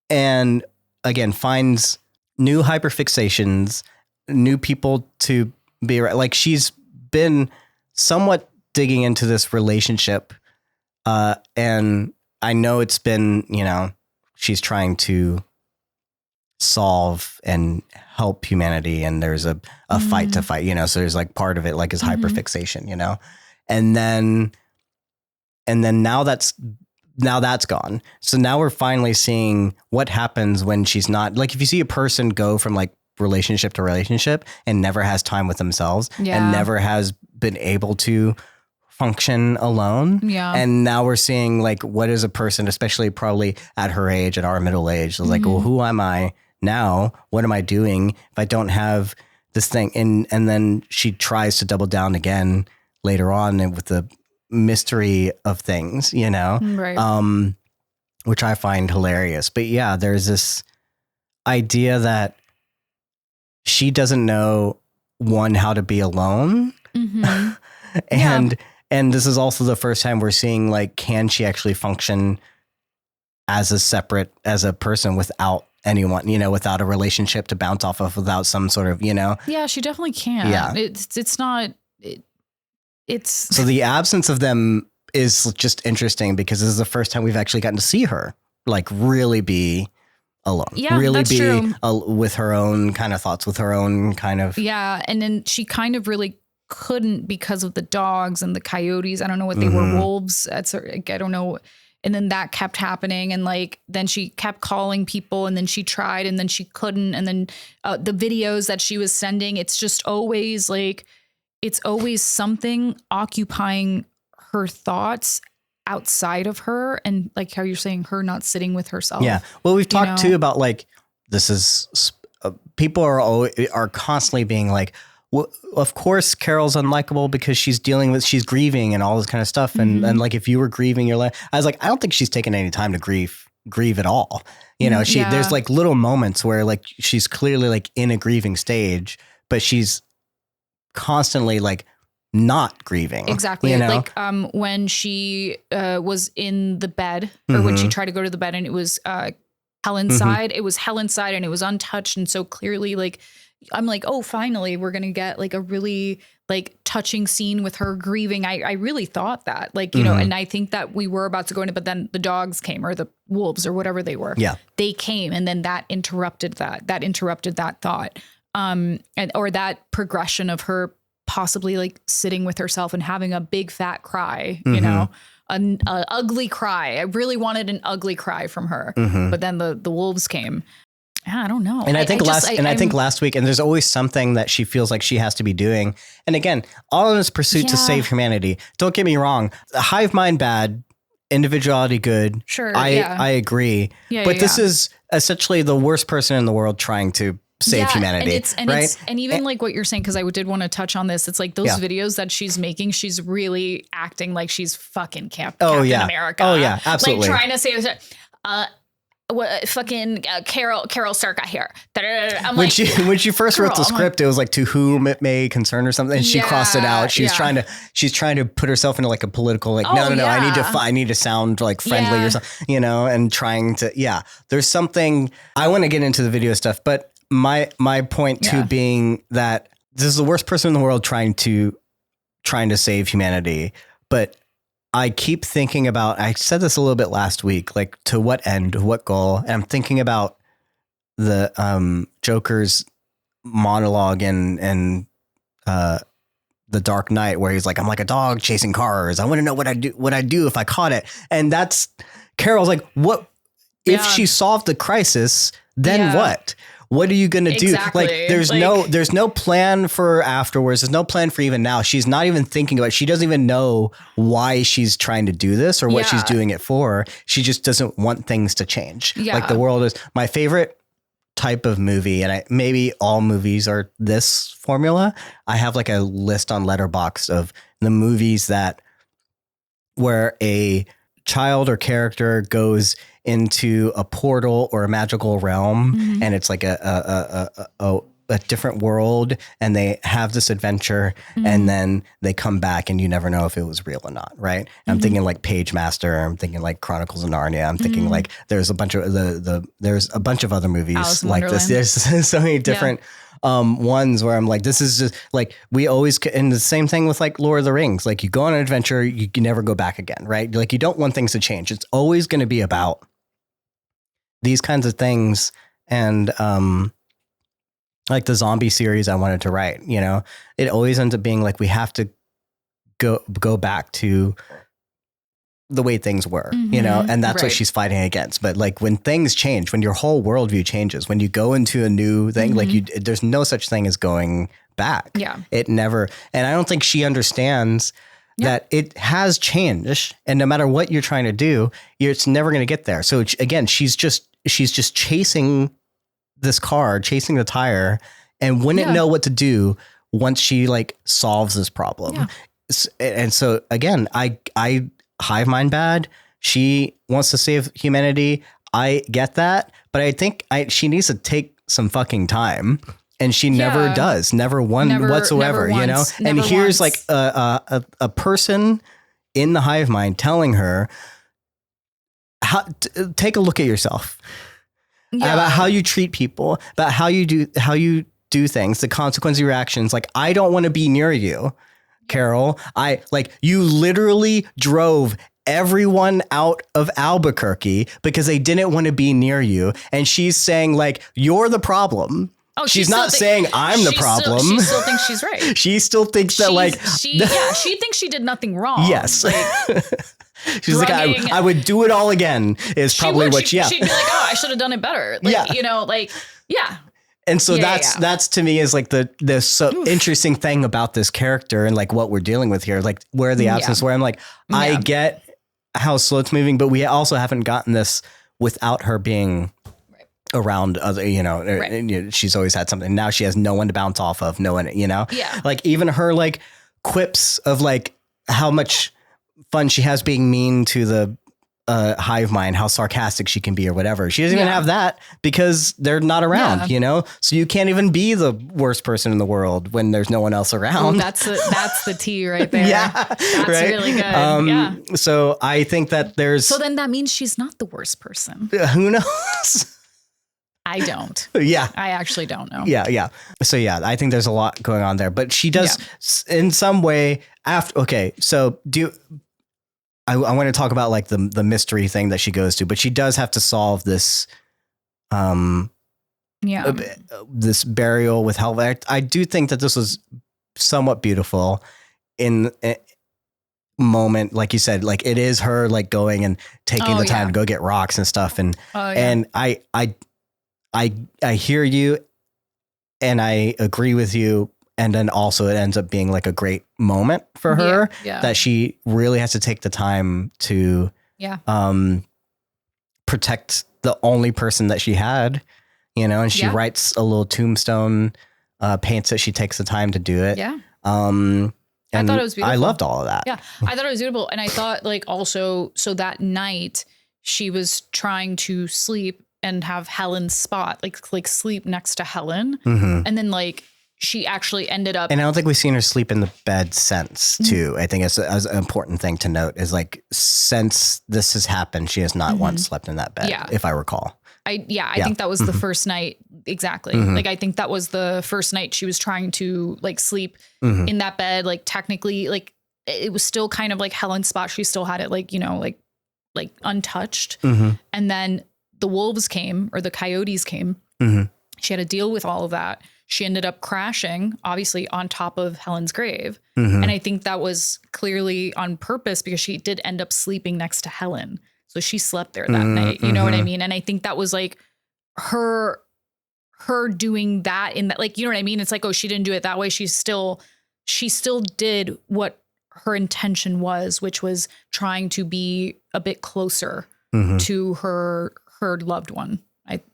and again finds new hyperfixations, new people to be like. She's been somewhat digging into this relationship, and I know it's been, she's trying to solve and help humanity, and there's a mm-hmm. fight to fight, so there's like part of it like is mm-hmm. hyperfixation, and then now that's gone. So now we're finally seeing what happens when she's not, like, if you see a person go from like relationship to relationship and never has time with themselves and never has been able to function alone. Yeah. And now we're seeing like, what is a person, especially probably at her age, at our middle age, mm-hmm. like, well, who am I now? What am I doing if I don't have this thing? And then she tries to double down again later on with the mystery of things, right. Which I find hilarious. But yeah, there's this idea that she doesn't know how to be alone. Mm-hmm. And this is also the first time we're seeing like, can she actually function as a person without anyone, without a relationship to bounce off of, without some sort of, Yeah, she definitely can. Yeah. It's not. So the absence of them is just interesting because this is the first time we've actually gotten to see her like really be alone. Yeah, really that's be true. With her own kind of thoughts, with her own kind of. Yeah. And then she kind of really couldn't because of the dogs and the coyotes. I don't know what they mm-hmm. were, wolves. I don't know. then that kept happening. And like, then she kept calling people and then she tried and then she couldn't. And then the videos that she was sending, it's just always like, it's always something occupying her thoughts outside of her. And like how you're saying, her not sitting with herself. Yeah. Well, we've talked too about like, this is people are constantly being like, well, of course, Carol's unlikable because she's grieving and all this kind of stuff. And like, if you were grieving your life, I was like, I don't think she's taken any time to grieve at all. You know, there's like little moments where like, she's clearly like in a grieving stage, but she's constantly like not grieving. Exactly. You know? Like, when she, was in the bed or when she tried to go to the bed and it was, Helen's side, it was Helen's side and it was untouched. And so clearly like, I'm like, oh, finally, we're going to get like a really like touching scene with her grieving. I really thought that like, you know, and I think that we were about to go into, but then the dogs came or the wolves or whatever they were. Yeah. They came and then that interrupted that thought. Or that progression of her possibly like sitting with herself and having a big fat cry, you know, an ugly cry. I really wanted an ugly cry from her, but then the wolves came. I don't know. And I think last week, and there's always something that she feels like she has to be doing. And again, all in this pursuit to save humanity. Don't get me wrong. Hive mind bad, individuality good. Sure. I agree. But this is essentially the worst person in the world trying to save humanity. And even like what you're saying, because I did want to touch on this. It's like those videos that she's making, she's really acting like she's fucking Captain America. Oh yeah, absolutely. Like trying to save fucking Carol Sturka here. I'm when she first wrote the script, it was like to whom it may concern or something. And she crossed it out. She's trying to put herself into like a political like no. I need to sound like friendly or something, you know, and trying to There's something I want to get into the video stuff, but my point too being that this is the worst person in the world trying to save humanity, but I keep thinking about, I said this a little bit last week, like to what end, what goal? And I'm thinking about the Joker's monologue in The Dark Knight, where he's like, I'm like a dog chasing cars. I want to know what I'd do if I caught it. And that's Carol's like, what if she solved the crisis, then what? What are you going to do? Like, there's no plan for afterwards. There's no plan for even now. She's not even thinking about it. She doesn't even know why she's trying to do this or what she's doing it for. She just doesn't want things to change. Yeah. Like the world is my favorite type of movie. And maybe all movies are this formula. I have like a list on Letterboxd of the movies where a child or character goes into a portal or a magical realm, and it's like a different world, and they have this adventure, and then they come back, and you never know if it was real or not, right? I'm thinking like Page Master. I'm thinking like Chronicles of Narnia. I'm thinking like there's a bunch of there's a bunch of other movies like this. There's so many different ones where I'm like, this is just like, we always, and the same thing with like Lord of the Rings. Like you go on an adventure, you can never go back again, right? Like you don't want things to change. It's always going to be about these kinds of things. And like the zombie series I wanted to write, you know, it always ends up being like, we have to go back to the way things were, you know, and that's what she's fighting against. But like when things change, when your whole worldview changes, when you go into a new thing, like there's no such thing as going back. Yeah. It never, and I don't think she understands that it has changed, and no matter what you're trying to do, it's never going to get there. So again, she's just chasing this car, chasing the tire, and wouldn't know what to do once she like solves this problem. Yeah. And so again, I hive mind bad. She wants to save humanity. I get that, but I think she needs to take some fucking time. And she never does, never whatsoever, you know? And here's like a person in the hive mind telling her, take a look at yourself, about how you treat people, about how you do things, the consequence of your actions. Like, I don't want to be near you, Carol. You literally drove everyone out of Albuquerque because they didn't want to be near you. And she's saying like, you're the problem. Oh, she's not saying I'm the problem. She still thinks she's right. She still thinks that she thinks she did nothing wrong. Yes. She's like, I would do it all again is probably what she'd be like, oh, I should have done it better. Like, yeah. And so that's to me is like the so interesting thing about this character and like what we're dealing with here, like where the absence where I'm like, I get how slow it's moving, but we also haven't gotten this without her being around other, she's always had something. Now she has no one to bounce off of, no one, like even her like quips of like how much fun she has being mean to the hive mind, how sarcastic she can be or whatever. She doesn't even have that because they're not around, so you can't even be the worst person in the world when there's no one else around. Ooh, that's the tea right there. That's right? really good. So I think that so then that means she's not the worst person. Who knows? I don't. Yeah. I actually don't know. Yeah. So I think there's a lot going on there, but she does in some way after. Okay. So I want to talk about like the mystery thing that she goes to, but she does have to solve this, this burial with Helva. I do think that this was somewhat beautiful in a moment. Like you said, like it is her like going and taking the time to go get rocks and stuff. And, and I hear you and I agree with you. And then also it ends up being like a great moment for her that she really has to take the time to protect the only person that she had, and she writes a little tombstone, paints it. She takes the time to do it. Yeah. And I thought it was beautiful. I loved all of that. Yeah. I thought it was beautiful. And I thought like also, so that night she was trying to sleep and have Helen's spot, like sleep next to Helen. Mm-hmm. And then like, she actually ended up. And I don't think we've seen her sleep in the bed since too. I think it's an important thing to note is like, since this has happened, she has not once slept in that bed, if I recall. I think that was the first night. Exactly. Like, I think that was the first night she was trying to like sleep in that bed. Like technically, like it was still kind of like Helen's spot. She still had it like, like untouched. And then the wolves came or the coyotes came. She had to deal with all of that. She ended up crashing, obviously, on top of Helen's grave. And I think that was clearly on purpose because she did end up sleeping next to Helen. So she slept there that night. You know what I mean? And I think that was like her doing that in that, like, you know what I mean? It's like, oh, she didn't do it that way. She still did what her intention was, which was trying to be a bit closer to her loved one.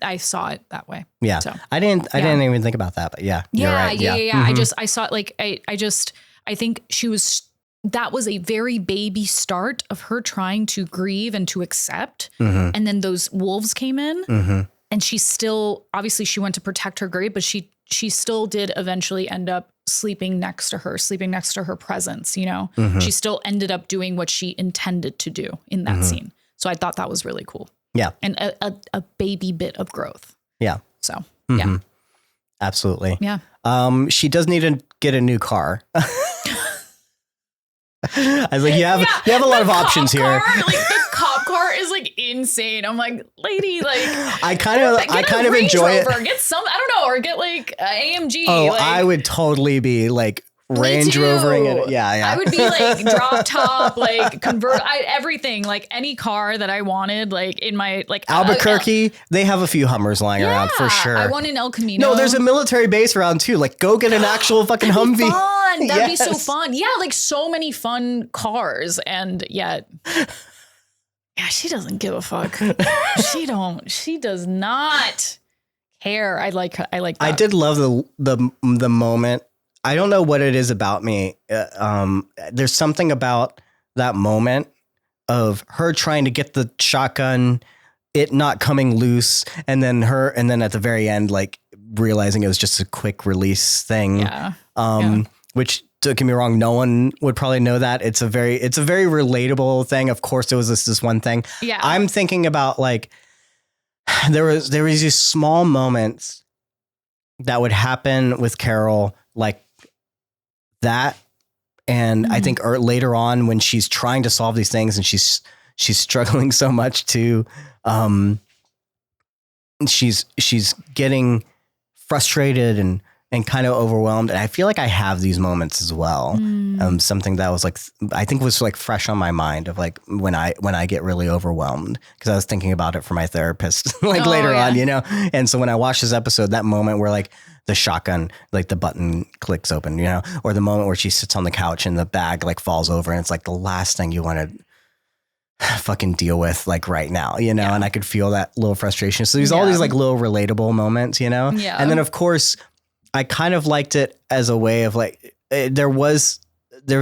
I saw it that way. Yeah. So, I didn't even think about that, but you're right. Yeah. I saw it like, I think that was a very baby start of her trying to grieve and to accept. And then those wolves came in and she still, obviously she went to protect her grave, but she still did eventually end up sleeping next to her presence. She still ended up doing what she intended to do in that scene. So I thought that was really cool. Yeah. And a baby bit of growth. Yeah. So, yeah. Absolutely. Yeah. She does need to get a new car. I was like, you have a lot of options here. Like the cop car is like insane. I'm like, lady, like I kind of enjoy it. Get some, I don't know, or get like AMG. Oh, like, I would totally be like Range Rovering it. Yeah. I would be like drop top, like everything, like any car that I wanted, like in my like Albuquerque, they have a few Hummers lying around for sure. I want an El Camino. No, there's a military base around too. Like go get an actual fucking Humvee. Fun. That'd be so fun. Yeah, like so many fun cars, and yet. Yeah, she doesn't give a fuck. She does not care. I like that. I did love the moment. I don't know what it is about me. There's something about that moment of her trying to get the shotgun, it not coming loose, and then at the very end, like realizing it was just a quick release thing. Yeah. Which, don't get me wrong, no one would probably know that. It's a very relatable thing. Of course, there was this one thing. Yeah. I'm thinking about like there was these small moments that would happen with Carol, like that. And I think later on when she's trying to solve these things and she's struggling so much to, she's getting frustrated and kind of overwhelmed. And I feel like I have these moments as well. Something that was like, I think was like fresh on my mind of like when I get really overwhelmed, because I was thinking about it for my therapist like later on, you know? And so when I watched this episode, that moment where like the shotgun, like the button clicks open, you know, or the moment where she sits on the couch and the bag like falls over and it's like the last thing you want to fucking deal with like right now, you know? And I could feel that little frustration. So there's all these like little relatable moments, you know? Yeah. And then of course I kind of liked it as a way of like, there was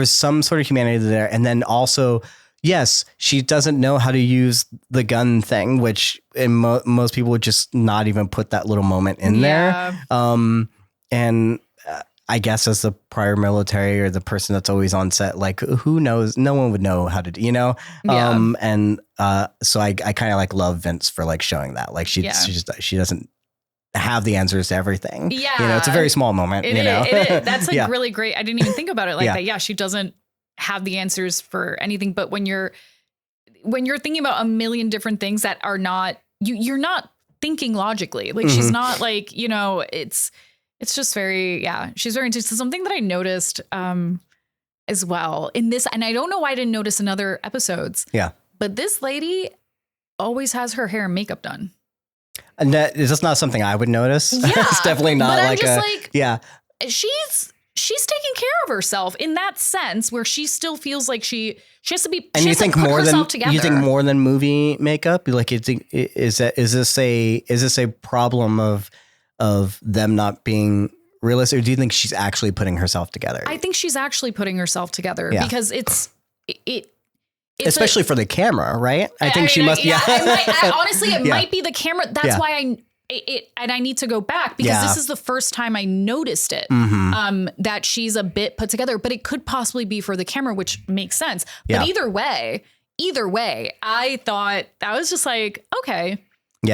some sort of humanity there. And then also, yes, she doesn't know how to use the gun thing, which most people would just not even put that little moment in there. And I guess as the prior military or the person that's always on set, like who knows? No one would know how to, you know? So I kind of like love Vince for like showing that, like she doesn't have the answers to everything. Yeah. You know, it's a very small moment, you know? That's like really great. I didn't even think about it like that. Yeah. She doesn't have the answers for anything, but when you're thinking about a million different things that are not, you're not thinking logically. Like she's not like, you know, it's just very, she's very into something that I noticed as well in this. And I don't know why I didn't notice in other episodes. Yeah. But this lady always has her hair and makeup done. And that is just not something I would notice. Yeah, it's definitely not like she's taking care of herself in that sense where she still feels like she has to be. And you think more than movie makeup? Like, you think is this a problem of them not being realistic, or do you think she's actually putting herself together? I think she's actually putting herself together because it's especially for the camera, right? I think she must. Honestly, it might be the camera. That's why I need to go back because this is the first time I noticed it. That she's a bit put together, but it could possibly be for the camera, which makes sense. But either way, I thought I was just like, okay,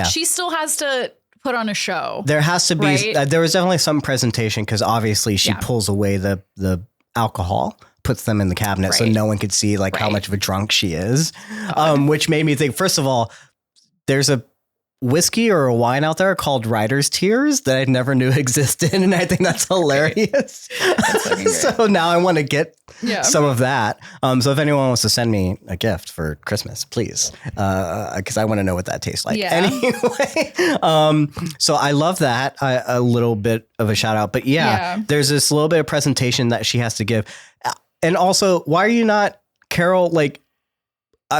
she still has to put on a show. There has to be. Right? There was definitely some presentation because obviously she pulls away the alcohol, puts them in the cabinet so no one could see like how much of a drunk she is, which made me think, first of all, there's a whiskey or a wine out there called Writer's Tears that I never knew existed, and I think that's hilarious. So now I want to get some of that. So if anyone wants to send me a gift for Christmas, please, because I want to know what that tastes like. Anyway, so I love that. A little bit of a shout out, but there's this little bit of presentation that she has to give. And also, why are you not, Carol, like,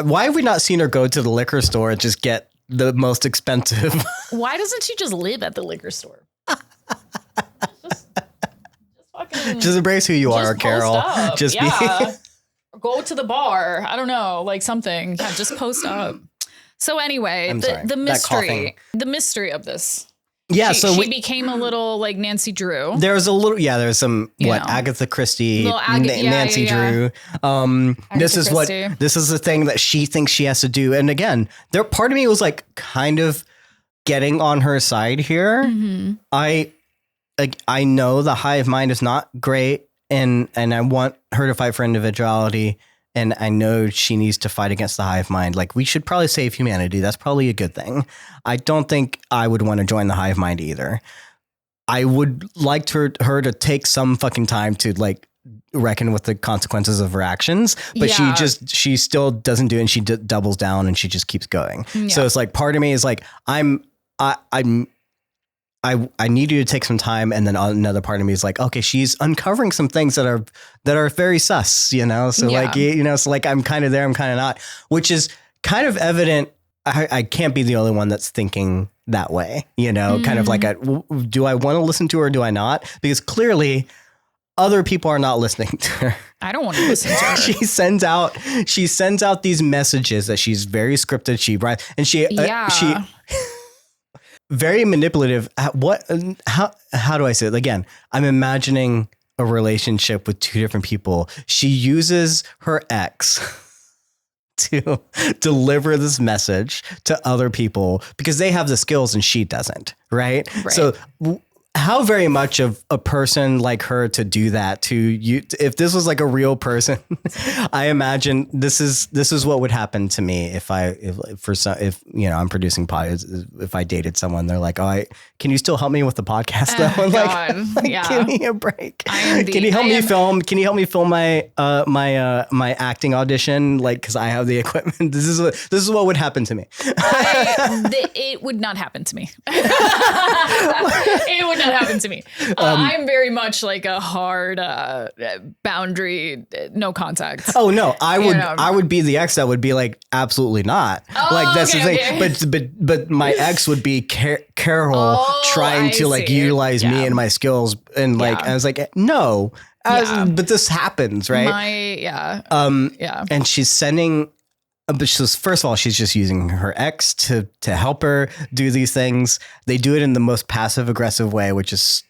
why have we not seen her go to the liquor store and just get the most expensive? Why doesn't she just live at the liquor store? Just embrace who you are, Carol. Just be. Go to the bar. I don't know, like something. Yeah, just post up. So anyway, the mystery of this. Yeah, she became a little like Nancy Drew. There's some Agatha Christie, Nancy Drew. This is the thing that she thinks she has to do. And again, part of me was like kind of getting on her side here. I know the hive mind is not great, and I want her to fight for individuality. And I know she needs to fight against the hive mind. Like, we should probably save humanity. That's probably a good thing. I don't think I would want to join the hive mind either. I would like her to take some fucking time to like reckon with the consequences of her actions, but she still doesn't do it, and she doubles down and she just keeps going. So it's like, part of me is like, I need you to take some time. And then another part of me is like, okay, she's uncovering some things that are very sus, you know? So like, you know, so like, I'm kind of there, I'm kind of not, which is kind of evident. I can't be the only one that's thinking that way, you know, kind of like, do I want to listen to her or do I not? Because clearly other people are not listening to her. I don't want to listen to her. She sends out these messages that she's very scripted. She writes, and she very manipulative. How do I say it? Again, I'm imagining a relationship with two different people. She uses her ex to deliver this message to other people because they have the skills and she doesn't. Right. So how very much of a person like her to do that to you. If this was like a real person, I imagine this is what would happen to me if I'm producing podcasts. If I dated someone, they're like, oh, can you still help me with the podcast though? I'm like, give me a break. Can you help me film? Can you help me film my my acting audition? Like, because I have the equipment. This is what would happen to me. It would not happen to me. It would not happen to me. I'm very much like a hard boundary, no contact. Oh no, I would be the ex that would be like, absolutely not. Oh, like that's okay, the thing. But my ex would be Carol trying to like utilize me and my skills, and like I was like, no. But this happens, right? And she's sending. But first of all, she's just using her ex to help her do these things. They do it in the most passive aggressive way, which is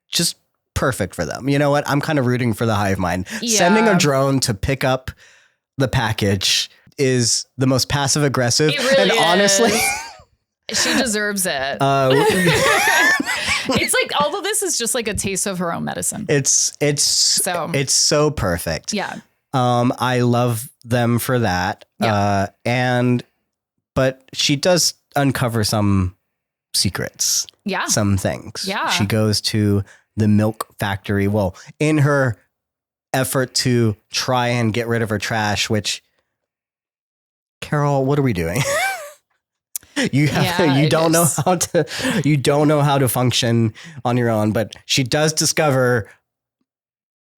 just perfect for them. You know what? I'm kind of rooting for the hive mind. Yeah. Sending a drone to pick up the package is the most passive aggressive. It really and honestly, she deserves it. It's like, although this is just like a taste of her own medicine. It's so perfect. Yeah. I love them for that. Yeah. But she does uncover some secrets. Yeah. Some things. Yeah. She goes to the milk factory. Well, in her effort to try and get rid of her trash, which, Carol, what are we doing? You don't know how to function on your own, but she does discover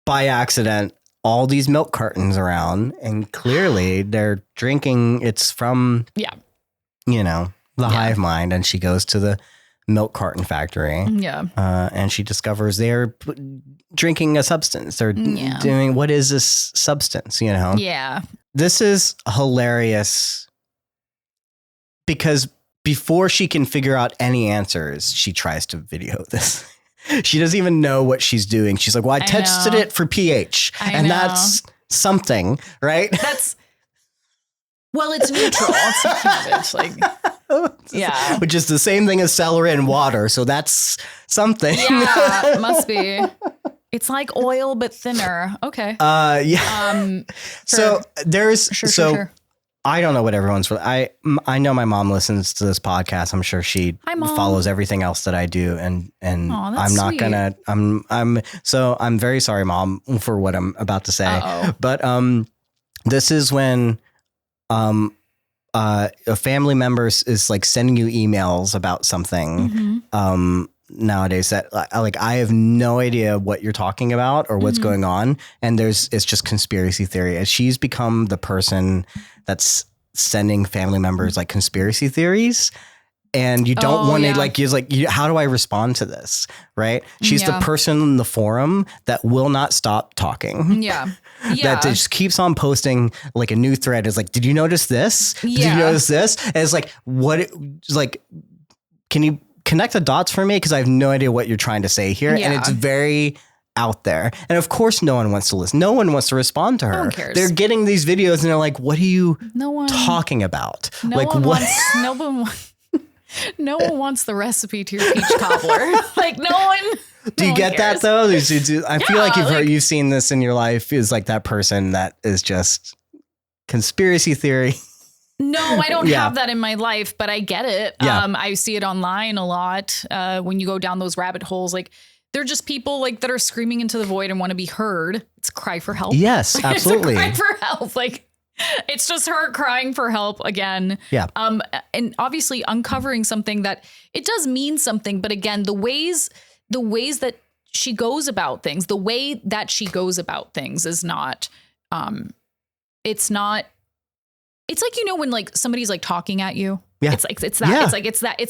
by accident all these milk cartons around, and clearly they're drinking. It's from, the hive mind. And she goes to the milk carton factory. Yeah. And she discovers they're drinking a substance. They're doing, what is this substance, Yeah. This is hilarious because before she can figure out any answers, she tries to video this. She doesn't even know what she's doing. She's like, well, I tested it for pH and that's something, right? It's neutral. It's like, yeah. Which is the same thing as celery and water. So that's something. Yeah, it must be. It's like oil, but thinner. Okay. Yeah. So there's, sure. I don't know what everyone's. I know my mom listens to this podcast. I'm sure she follows everything else that I do, and I'm not gonna. I'm very sorry, Mom, for what I'm about to say. Uh-oh. But this is when a family member is like sending you emails about something. Mm-hmm. Nowadays that like I have no idea what you're talking about or what's going on, and it's just conspiracy theory. And she's become the person that's sending family members like conspiracy theories, and you don't want to how do I respond to this? Right? She's the person in the forum that will not stop talking. Yeah. That just keeps on posting like a new thread. Is like, did you notice this? Did you notice this? And it's like, can you connect the dots for me? Because I have no idea what you're trying to say here. Yeah. And it's very out there. And of course, no one wants to listen. No one wants to respond to her. No one cares. They're getting these videos and they're like, what are you talking about? No one wants the recipe to your peach cobbler. Like no one. Do you get that though? I feel like you've seen this in your life, is like that person that is just conspiracy theory. No, I don't have that in my life, but I get it. Yeah. I see it online a lot. When you go down those rabbit holes, like they're just people like that are screaming into the void and want to be heard. It's a cry for help. Yes, absolutely. It's a cry for help. Like it's just her crying for help again. Yeah. And obviously uncovering something that it does mean something, but again, the ways that she goes about things, is not, it's not. It's like, when like somebody's like talking at you, it's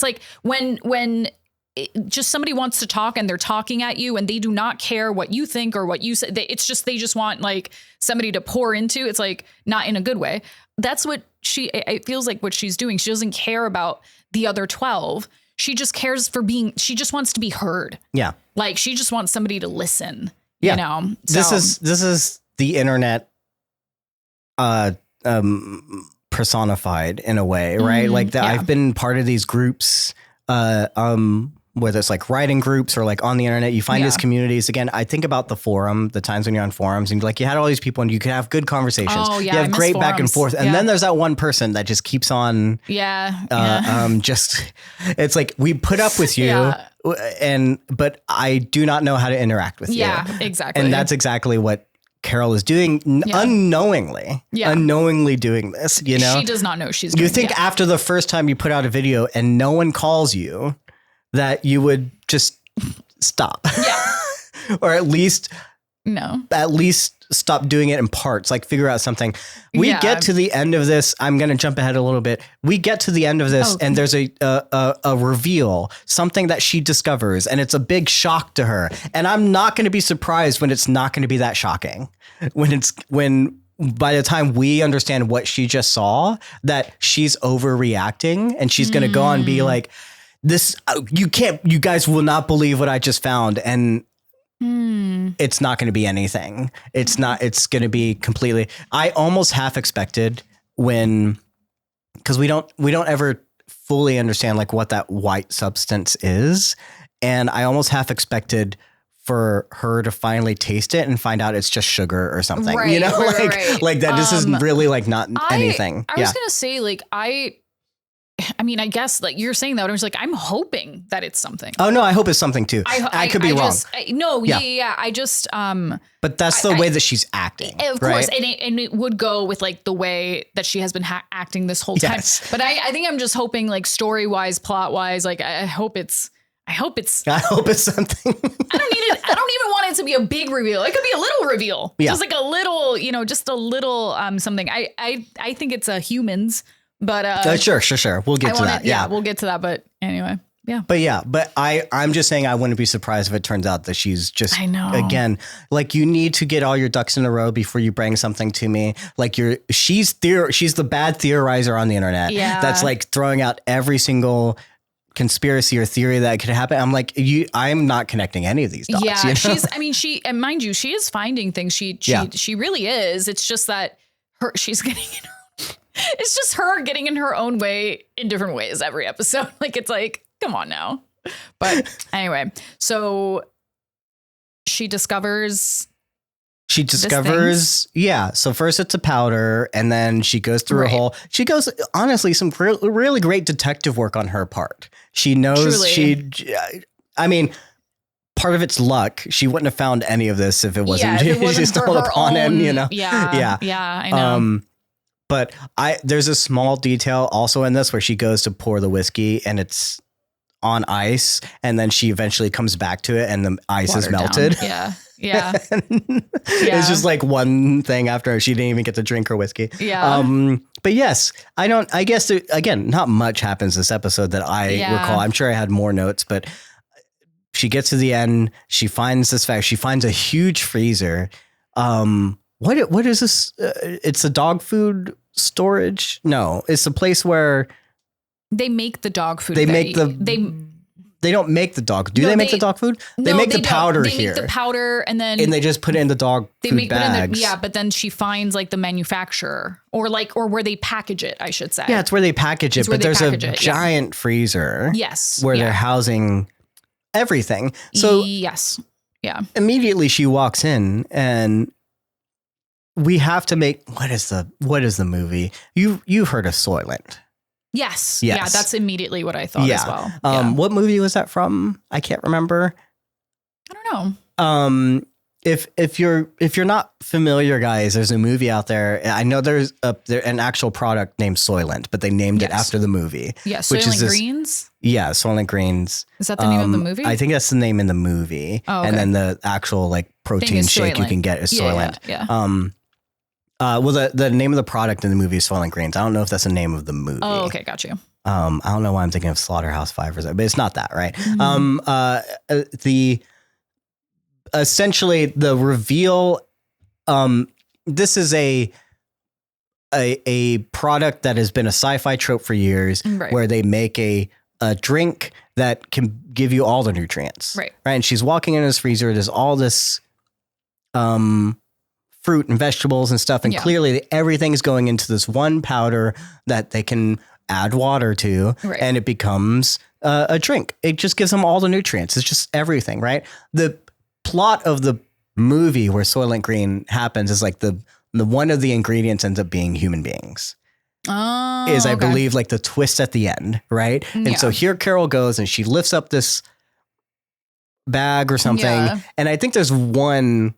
like when just somebody wants to talk and they're talking at you and they do not care what you think or what you say. They just want like somebody to pour into. It's like not in a good way. That's what it feels like what she's doing. She doesn't care about the other 12. She just cares she just wants to be heard. Yeah. Like she just wants somebody to listen, So. This is the internet, personified in a way, right? Like that. I've been part of these groups, whether it's like writing groups or like on the internet, you find these communities. Again, I think about the forum, the times when you're on forums and like you had all these people and you could have good conversations. Oh, yeah, you I have miss great forums. back and forth. And then there's that one person that just keeps on. Just, it's like, we put up with you but I do not know how to interact with you. Yeah, exactly. And that's exactly what Carol is doing unknowingly doing this, you know? She does not know she's doing. You think after the first time you put out a video and no one calls you that you would just stop. Yeah. Or at least stop doing it in parts, like figure out something. We get to the end of this. I'm going to jump ahead a little bit. We get to the end of this and there's a reveal, something that she discovers, and it's a big shock to her. And I'm not going to be surprised when it's not going to be that shocking. When by the time we understand what she just saw, that she's overreacting and she's going to go on and be like, this, you guys will not believe what I just found. And it's not going to be anything. It's going to be completely, I almost half expected because we don't ever fully understand like what that white substance is. And I almost half expected for her to finally taste it and find out it's just sugar or something, right, you know, right. Like that. This is really like not anything. I was going to say like, I mean, I guess like you're saying that, but I was like, I'm hoping that it's something. Oh no, I hope it's something too. I could be wrong. I just, but that's the way that she's acting. Of course. And it would go with like the way that she has been acting this whole time. But I think I'm just hoping like story wise, plot wise, like I hope it's something. I don't even want it to be a big reveal. It could be a little reveal. Yeah. Just like a little, just a little something. I think it's humans. But sure. We'll get to that. Yeah, we'll get to that. But anyway, yeah. But I'm just saying I wouldn't be surprised if it turns out that she's just, I know. Again, like you need to get all your ducks in a row before you bring something to me. Like she's the bad theorizer on the internet. Yeah. That's like throwing out every single conspiracy or theory that could happen. I'm like, I'm not connecting any of these dots. Yeah. You know? And mind you, she is finding things. She really is. It's just that she's getting in her. It's just her getting in her own way in different ways every episode. Like, it's like, come on now. But anyway, so she discovers. Yeah. So first it's a powder and then she goes through she goes, honestly, some really great detective work on her part. She knows part of it's luck. She wouldn't have found any of this if it wasn't, she stumbled upon it, you know? Yeah, I know. But there's a small detail also in this where she goes to pour the whiskey and it's on ice, and then she eventually comes back to it and the ice is melted. Down. Yeah. It's just like one thing after she didn't even get to drink her whiskey. Yeah. But yes, I guess again, not much happens this episode that I recall. I'm sure I had more notes, but she gets to the end. She finds this fact. She finds a huge freezer. What is this? It's a dog food storage. No, it's a place where they make the dog food. They don't make the dog. They make the dog food? They make the powder here. They make the powder and they just put it in the dog food bags. But then she finds like the manufacturer or where they package it, I should say. Yeah, it's where they package it. But there's a giant freezer. Yes. Where they're housing everything. So yes. Yeah. Immediately she walks in and we have to make, what is the movie? You've heard of Soylent. Yes. Yeah, that's immediately what I thought as well. What movie was that from? I can't remember. I don't know. If you're not familiar, guys, there's a movie out there. I know there's an actual product named Soylent, but they named it after the movie. Yeah, Soylent Greens? Yeah, Soylent Greens. Is that the name of the movie? I think that's the name in the movie. Oh, okay. And then the actual like protein shake you can get is Soylent. Yeah. Well, the name of the product in the movie is Soylent Greens. I don't know if that's the name of the movie. Oh, okay, got you. I don't know why I'm thinking of Slaughterhouse 5 or something, but it's not that, right? Mm-hmm. Essentially the reveal. This is a product that has been a sci-fi trope for years, where they make a drink that can give you all the nutrients, right? And she's walking in this freezer. There's all this, fruit and vegetables and stuff. And clearly everything is going into this one powder that they can add water to, and it becomes a drink. It just gives them all the nutrients. It's just everything, right? The plot of the movie where Soylent Green happens is like the one of the ingredients ends up being human beings. Oh, I believe like the twist at the end, right? And so here Carol goes and she lifts up this bag or something, and I think there's one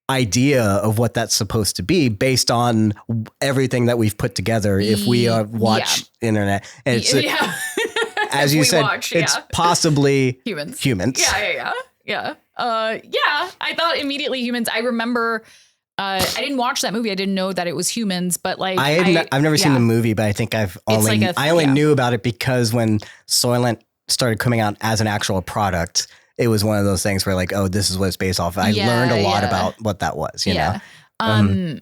idea of what that's supposed to be based on everything that we've put together. If we watch internet, and it's as you said, it's possibly humans. Yeah. I thought immediately humans. I remember. I didn't watch that movie. I didn't know that it was humans, but like I've never seen the movie, but I think I only knew about it because when Soylent started coming out as an actual product, it was one of those things where like, oh, this is what it's based off of. I learned a lot about what that was, you know? I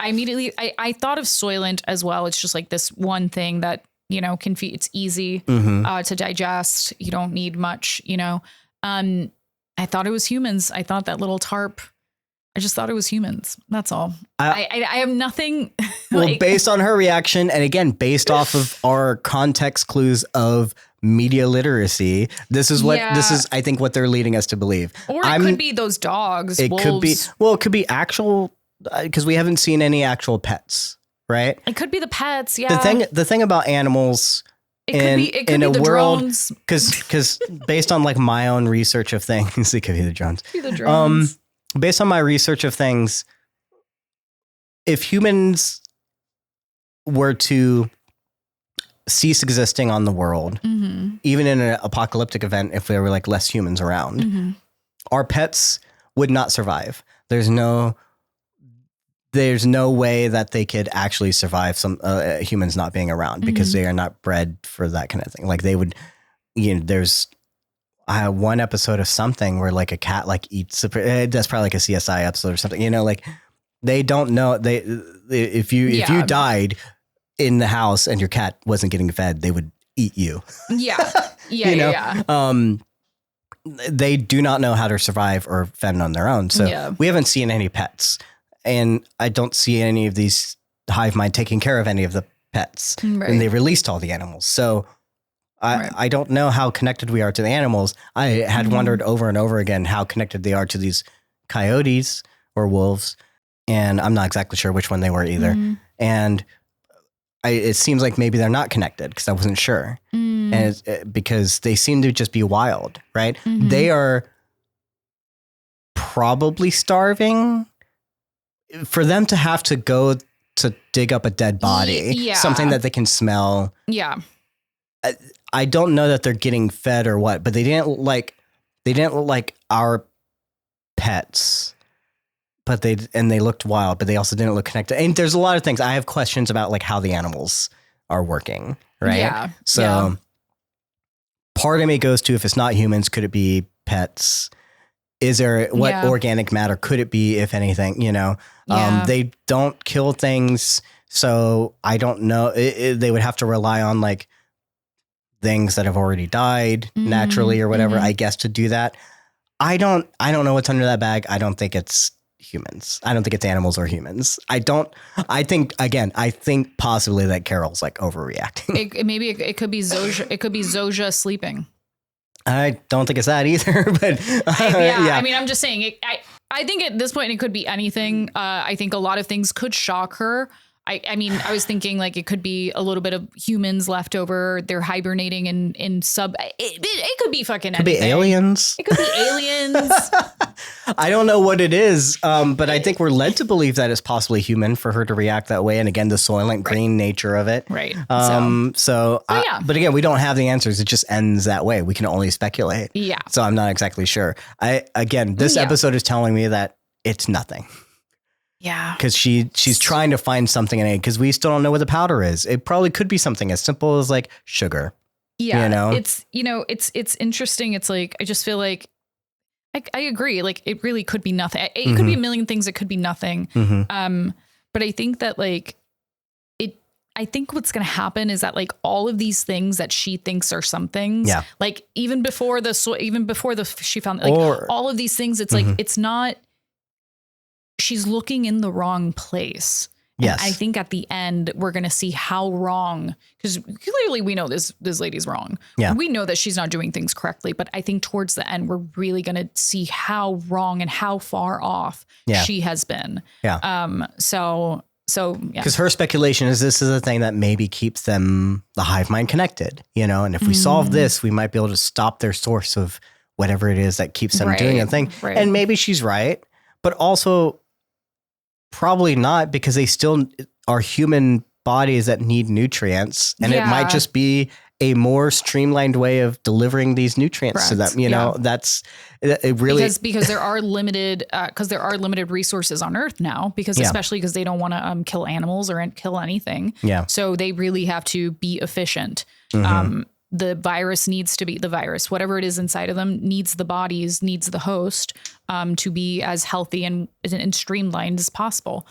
immediately, I thought of Soylent as well. It's just like this one thing that, you know, it's easy to digest. You don't need much, you know? I thought it was humans. I thought that little tarp, I just thought it was humans. That's all. I have nothing. Well, based on her reaction, and again, based off of our context clues of media literacy, this is I think what they're leading us to believe. Or it could be those dogs. It wolves. could be actual, because we haven't seen any actual pets, right? It could be the pets. Yeah. The thing about animals. It could be the world, drones. Because based on like my own research of things, it could be the drones. It could be the drones. Based on my research of things, if humans were to cease existing on the world, even in an apocalyptic event, if there were like less humans around, our pets would not survive. There's no way that they could actually survive some humans not being around, because they are not bred for that kind of thing. Like they would, you know, there's one episode of something where like a cat like eats that's probably like a CSI episode or something, you know, like they don't know if you died in the house and your cat wasn't getting fed, they would eat you. They do not know how to survive or fend on their own. So we haven't seen any pets, and I don't see any of these hive mind taking care of any of the pets, and they released all the animals. So I don't know how connected we are to the animals. I had wondered over and over again how connected they are to these coyotes or wolves, and I'm not exactly sure which one they were either. And it seems like maybe they're not connected, because I wasn't sure, and because they seem to just be wild, right? They are probably starving. For them to have to go to dig up a dead body, something that they can smell. Yeah. I don't know that they're getting fed or what, but they didn't look like our pets, but they looked wild, but they also didn't look connected. And there's a lot of things. I have questions about like how the animals are working, right? Yeah. So part of me goes to, if it's not humans, could it be pets? Is there what organic matter could it be, if anything, you know? They don't kill things, so I don't know. They would have to rely on like things that have already died naturally or whatever, I guess, to do that. I don't know what's under that bag. I don't think it's humans. I don't think it's animals or humans. I think possibly that Carol's like overreacting. It could be Zoja. It could be Zoja sleeping. I don't think it's that either, but I mean, I'm just saying. I think at this point it could be anything. I think a lot of things could shock her. I mean, I was thinking like it could be a little bit of humans left over. They're hibernating in sub. It could be fucking. Could anything. Be aliens. It could be aliens. I don't know what it is, but I think we're led to believe that it's possibly human for her to react that way. And again, the Soylent Green nature of it. Right. But again, we don't have the answers. It just ends that way. We can only speculate. Yeah. So I'm not exactly sure. This episode is telling me that it's nothing. Yeah. Because she's trying to find something in it, because we still don't know what the powder is. It probably could be something as simple as like sugar. Yeah. It's interesting. It's like, I just feel like I agree. Like it really could be nothing. It could be a million things. It could be nothing. But I think that like I think what's going to happen is that like all of these things that she thinks are some things, like even before she found like all of these things, it's like, it's not, she's looking in the wrong place. Yes. I think at the end, we're going to see how wrong, because clearly we know this lady's wrong. Yeah. We know that she's not doing things correctly, but I think towards the end, we're really going to see how wrong and how far off she has been. Yeah. So yeah. Because her speculation is this is a thing that maybe keeps them, the hive mind, connected, and if we solve this, we might be able to stop their source of whatever it is that keeps them doing a thing. Right. And maybe she's right, but also probably not, because they still are human bodies that need nutrients, and it might just be a more streamlined way of delivering these nutrients to them. That's it really, because there are limited resources on Earth now, especially because they don't want to kill animals or kill anything. Yeah. So they really have to be efficient. The virus needs to be the virus, whatever it is inside of them needs the bodies, needs the host, to be as healthy and streamlined as possible.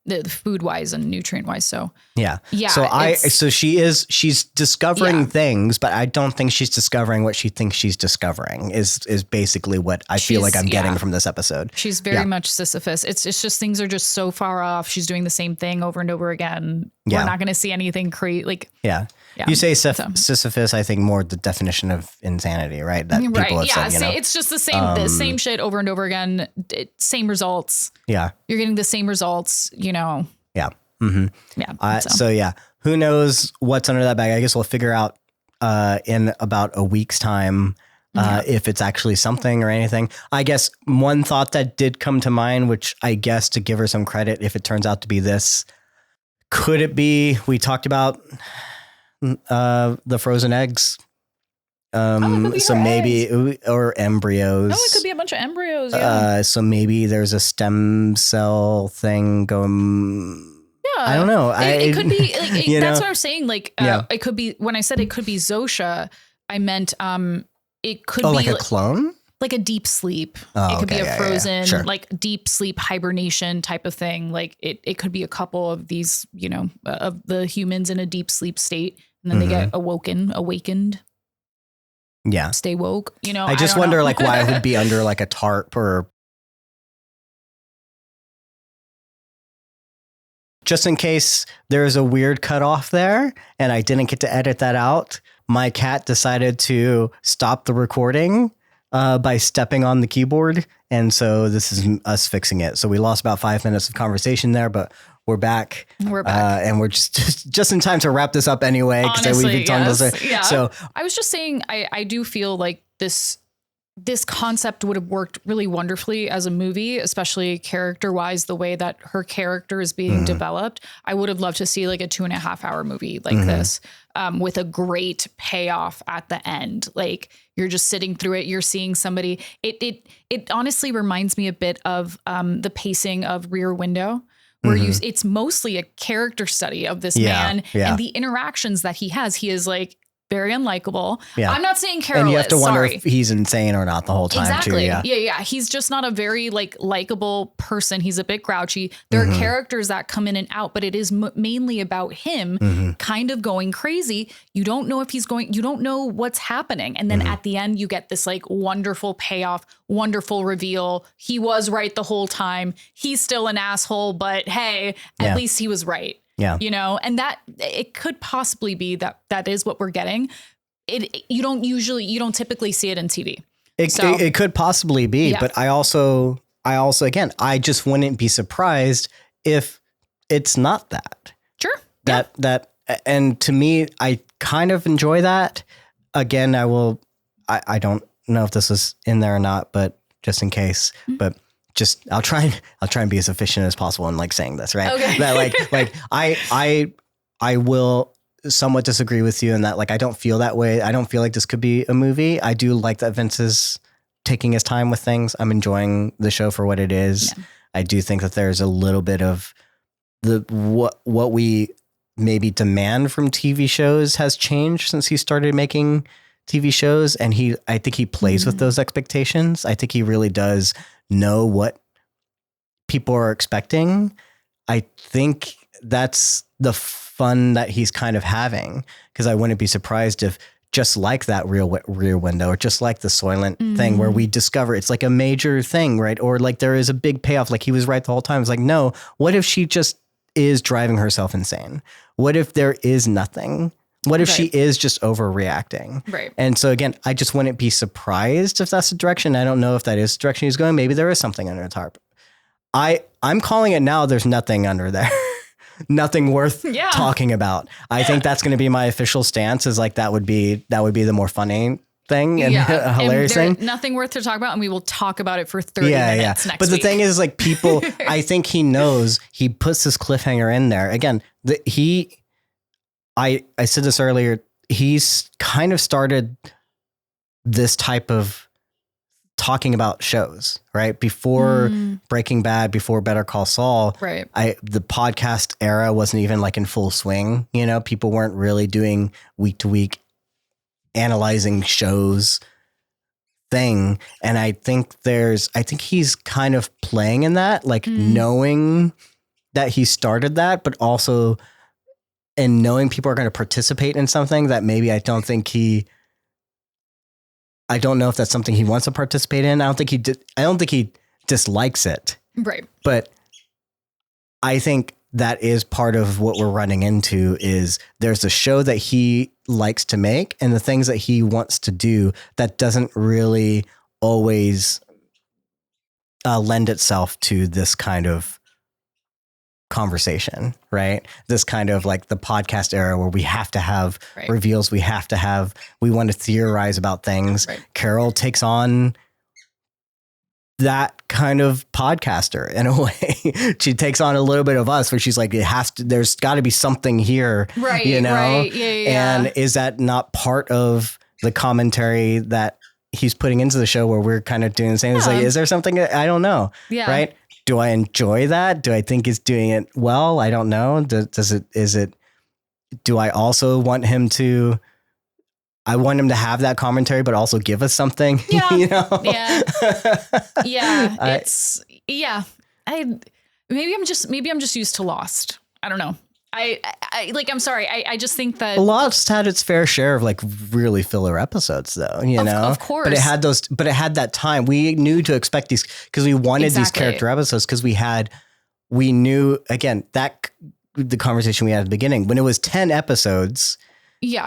The food wise and nutrient wise. So yeah. So she's discovering things, but I don't think she's discovering what she thinks she's discovering is basically what I feel like I'm getting from this episode. She's very much Sisyphus. It's just things are just so far off. She's doing the same thing over and over again. Yeah. We're not going to see anything You say Sisyphus, I think more the definition of insanity, right? That people have said, it's just the same shit over and over again. Same results. Yeah. You're getting the same results, Yeah. Mm-hmm. Yeah. So who knows what's under that bag? I guess we'll figure out in about a week's time if it's actually something or anything. I guess one thought that did come to mind, which I guess to give her some credit, if it turns out to be this, could it be, we talked about the frozen eggs. So maybe eggs. Or embryos. Oh, it could be a bunch of embryos. Yeah. So maybe there's a stem cell thing going. Yeah, I don't know. It could be. That's what I'm saying. It could be. When I said it could be Zosha, I meant it could be like a clone, like a deep sleep. Oh, it could be a frozen, Sure. like deep sleep hibernation type of thing. Like it could be a couple of these, of the humans in a deep sleep state, and then they get awakened. Yeah. Stay woke. I just wonder why it would be under like a tarp or just in case there's a weird cutoff there and I didn't get to edit that out. My cat decided to stop the recording by stepping on the keyboard. And so this is us fixing it. So we lost about 5 minutes of conversation there, but we're back. And we're just in time to wrap this up anyway. Honestly, we've been So I was just saying, I do feel like this concept would have worked really wonderfully as a movie, especially character wise, the way that her character is being developed. I would have loved to see like a 2.5 hour movie like this, with a great payoff at the end. Like you're just sitting through it. You're seeing somebody. It honestly reminds me a bit of the pacing of Rear Window, where it's mostly a character study of this man and the interactions that he has. He is like very unlikable. Yeah. I'm not saying Carol is. And you have to wonder if he's insane or not the whole time too. Yeah. He's just not a very likable person. He's a bit grouchy. There are characters that come in and out, but it is mainly about him kind of going crazy. You don't know if you don't know what's happening. And then at the end, you get this like wonderful payoff, wonderful reveal. He was right the whole time. He's still an asshole, but hey, at least he was right. Yeah. And that it could possibly be that is what we're getting. You don't typically see it in TV. It could possibly be, but I also, again, I just wouldn't be surprised if it's not that. Sure. And to me, I kind of enjoy that. Again, I don't know if this is in there or not, but just in case, but I'll try and be as efficient as possible in like saying this, right? Okay. That I will somewhat disagree with you in that I don't feel that way. I don't feel like this could be a movie. I do like that Vince is taking his time with things. I'm enjoying the show for what it is. Yeah. I do think that there's a little bit of what we maybe demand from TV shows has changed since he started making TV shows. And I think he plays with those expectations. I think he really does know what people are expecting. I think that's the fun that he's kind of having, because I wouldn't be surprised if just like that Rear Window or just like the Soylent thing where we discover it's like a major thing, right? Or like there is a big payoff. Like he was right the whole time. It's like, no, what if she just is driving herself insane? What if there is nothing? What if she is just overreacting? Right. And so again, I just wouldn't be surprised if that's the direction. I don't know if that is the direction he's going. Maybe there is something under the tarp. I'm calling it now. There's nothing under there. Nothing worth talking about. I think that's going to be my official stance, is like, that would be the more funny thing and hilarious thing. Nothing worth to talk about. And we will talk about it for 30 minutes next But the week. thing is, like, people, I think he knows, he puts this cliffhanger in there. Again, I said this earlier, he's kind of started this type of talking about shows, right? Before Breaking Bad, before Better Call Saul, right. The podcast era wasn't even like in full swing. You know, people weren't really doing week to week analyzing shows thing. And I think he's kind of playing in that, like knowing that he started that, but also and knowing people are going to participate in something that maybe I don't know if that's something he wants to participate in. I don't think he dislikes it. Right. But I think that is part of what we're running into, is there's a show that he likes to make and the things that he wants to do that doesn't really always lend itself to this kind of conversation, right? This kind of like the podcast era where we have to have reveals, we want to theorize about things. Right. Carol takes on that kind of podcaster in a way. She takes on a little bit of us where she's like, there's got to be something here, right? You know? Right. Yeah. And is that not part of the commentary that he's putting into the show where we're kind of doing the same? It's like, is there something? I don't know. Yeah. Right. Do I enjoy that? Do I think it's doing it well? I don't know. Do I also want him to, I want him to have that commentary, but also give us something, yeah. You know? Yeah. Yeah. Maybe I'm just used to Lost. I don't know. I'm sorry. I just think that Lost had its fair share of like really filler episodes though, you know, of course, but it had that time. We knew to expect these because we wanted these character episodes because we knew again, that the conversation we had at the beginning, when it was 10 episodes,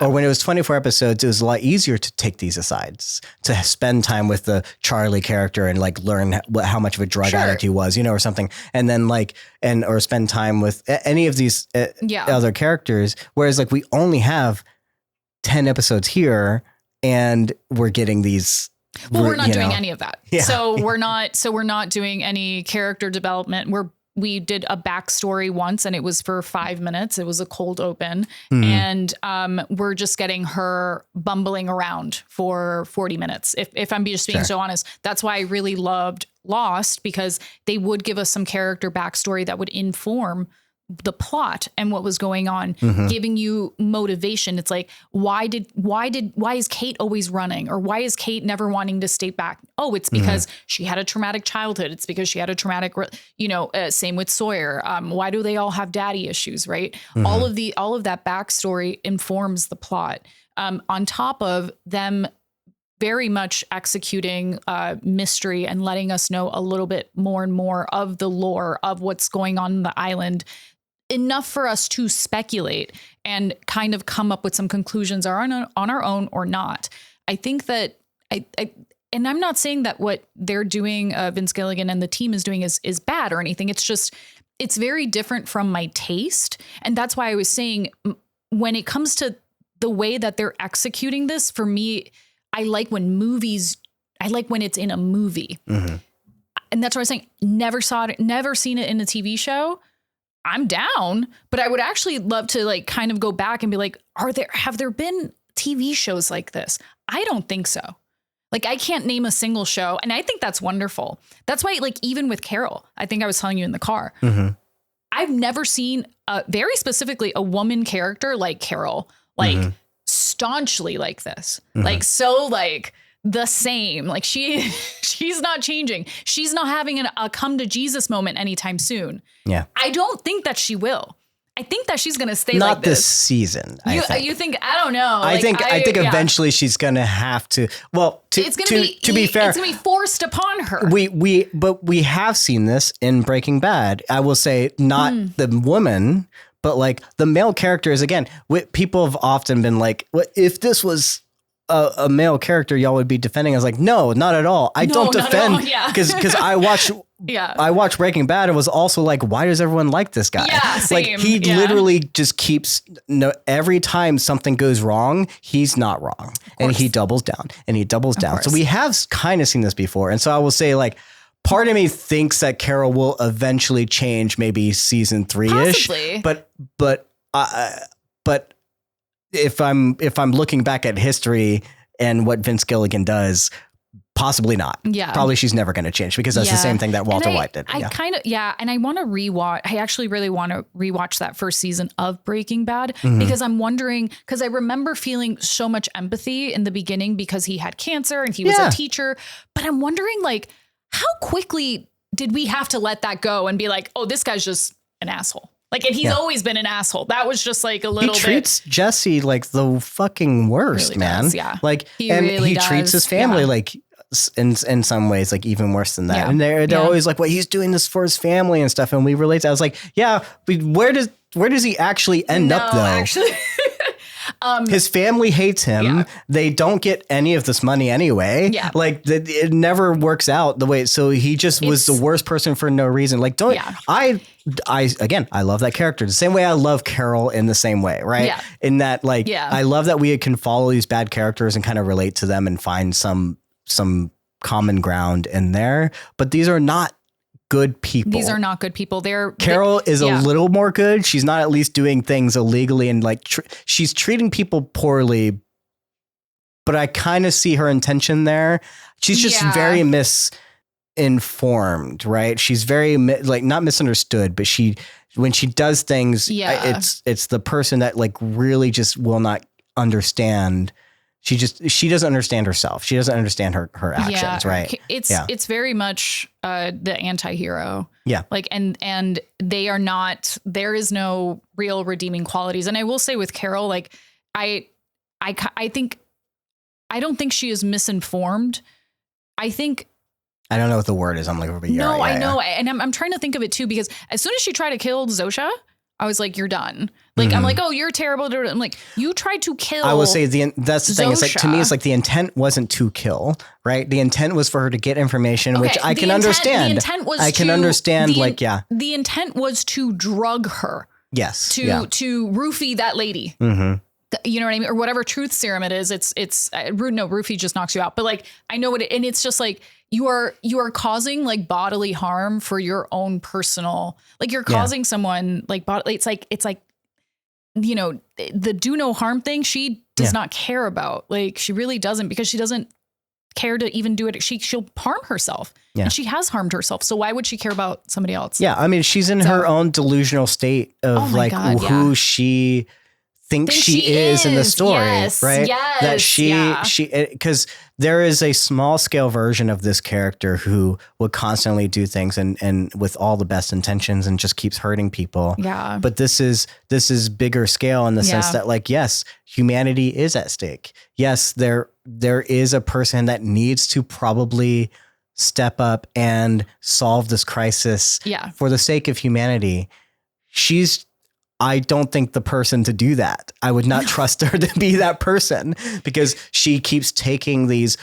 or when it was 24 episodes, it was a lot easier to take these asides, to spend time with the Charlie character and like learn how much of a drug addict he was, you know, or something. And then or spend time with any of these other characters. Whereas like we only have 10 episodes here and we're getting these. Well, we're not doing any of that. Yeah. So we're not doing any character development. We did a backstory once and it was for 5 minutes. It was a cold open. And we're just getting her bumbling around for 40 minutes. If I'm just being so honest, that's why I really loved Lost, because they would give us some character backstory that would inform the plot and what was going on, giving you motivation. It's like, why is Kate always running, or why is Kate never wanting to stay back? Oh, it's because she had a traumatic childhood. It's because she had a traumatic, same with Sawyer. Why do they all have daddy issues? Right. All of that backstory informs the plot. On top of them very much executing mystery and letting us know a little bit more and more of the lore of what's going on in the island, enough for us to speculate and kind of come up with some conclusions on our own or not. I think that and I'm not saying that what they're doing, Vince Gilligan and the team is doing is bad or anything. It's just, it's very different from my taste. And that's why I was saying, when it comes to the way that they're executing this, for me, I like when it's in a movie. And that's what I was saying. Never seen it in a TV show. I'm down, but I would actually love to like kind of go back and be like, have there been TV shows like this? I don't think so. Like, I can't name a single show. And I think that's wonderful. That's why, like, even with Carol, I think I was telling you in the car, I've never seen very specifically a woman character like Carol, like staunchly like this, like, so like the same, like she's not changing. She's not having a come to Jesus moment anytime soon. Yeah. I don't think that she will. I think that she's gonna stay not like this. this season. You think? I don't know. I think eventually she's gonna have to. Well, to be fair, it's gonna be forced upon her. But we have seen this in Breaking Bad. I will say not the woman, but like the male characters. Again, people have often been like, "What if this was a male character? Y'all would be defending." I was like, "No, not at all. I don't defend because I watch." Yeah. I watched Breaking Bad and was also like, why does everyone like this guy? Yeah, same. Like he literally just keeps every time something goes wrong, he's not wrong. And he doubles down and he doubles down. So we have kind of seen this before. And so I will say like, part of me thinks that Carol will eventually change maybe season 3-ish. Possibly. But if I'm looking back at history and what Vince Gilligan does, possibly not. Yeah. Probably she's never going to change because that's the same thing that Walter White did. And I want to rewatch. I actually really want to rewatch that first season of Breaking Bad because I'm wondering, because I remember feeling so much empathy in the beginning because he had cancer and he was a teacher. But I'm wondering, like, how quickly did we have to let that go and be like, oh, this guy's just an asshole? Like, and he's always been an asshole. That was just like a little bit. He treats Jesse like the fucking worst, really man. Does, yeah. Like, he treats his family like in some ways, like even worse than that. Yeah. And they're always like, well, he's doing this for his family and stuff. And we relate to, I was like, yeah, but where does he actually end up though? Actually. His family hates him. Yeah. They don't get any of this money anyway. Yeah. Like it never works out the way. So he just was the worst person for no reason. Like, I love that character the same way I love Carol in the same way. Right. Yeah. In that, like, I love that we can follow these bad characters and kind of relate to them and find some common ground in there, but these are not good people. These are not good people. Carol is a little more good. She's not at least doing things illegally and like she's treating people poorly, but I kind of see her intention there. She's just very misinformed, right? She's very like not misunderstood, but when she does things, it's the person that like really just will not understand. She doesn't understand herself. She doesn't understand her actions, right? It's very much the anti-hero. Yeah. Like, and they are not, there is no real redeeming qualities. And I will say with Carol, like, I don't think she is misinformed. I don't know what the word is. I'm like, I know. And I'm trying to think of it too, because as soon as she tried to kill Zosha, I was like, you're done. Like, I'm like, oh, you're terrible. I'm like, you tried to kill. I would say that's the thing. It's like, to me, it's like the intent wasn't to kill, right? The intent was for her to get information, which I can understand. The intent was the intent was to drug her. Yes. To roofie that lady. Mm-hmm. You know what I mean? Or whatever truth serum it is. It's roofie just knocks you out. But like, I know and it's just like, you are causing like bodily harm for your own personal, like you're causing someone like it's like, you know, the do no harm thing. She does not care about, like, she really doesn't, because she doesn't care to even do it. She'll harm herself and she has harmed herself. So why would she care about somebody else? Yeah. I mean, she's in her own delusional state of who she thinks she is in the story, right? Yes, that she, because there is a small scale version of this character who would constantly do things and with all the best intentions and just keeps hurting people. Yeah. But this is bigger scale in the sense that, like, yes, humanity is at stake. Yes, there is a person that needs to probably step up and solve this crisis for the sake of humanity. I don't think the person to do that. I would not trust her to be that person, because she keeps taking these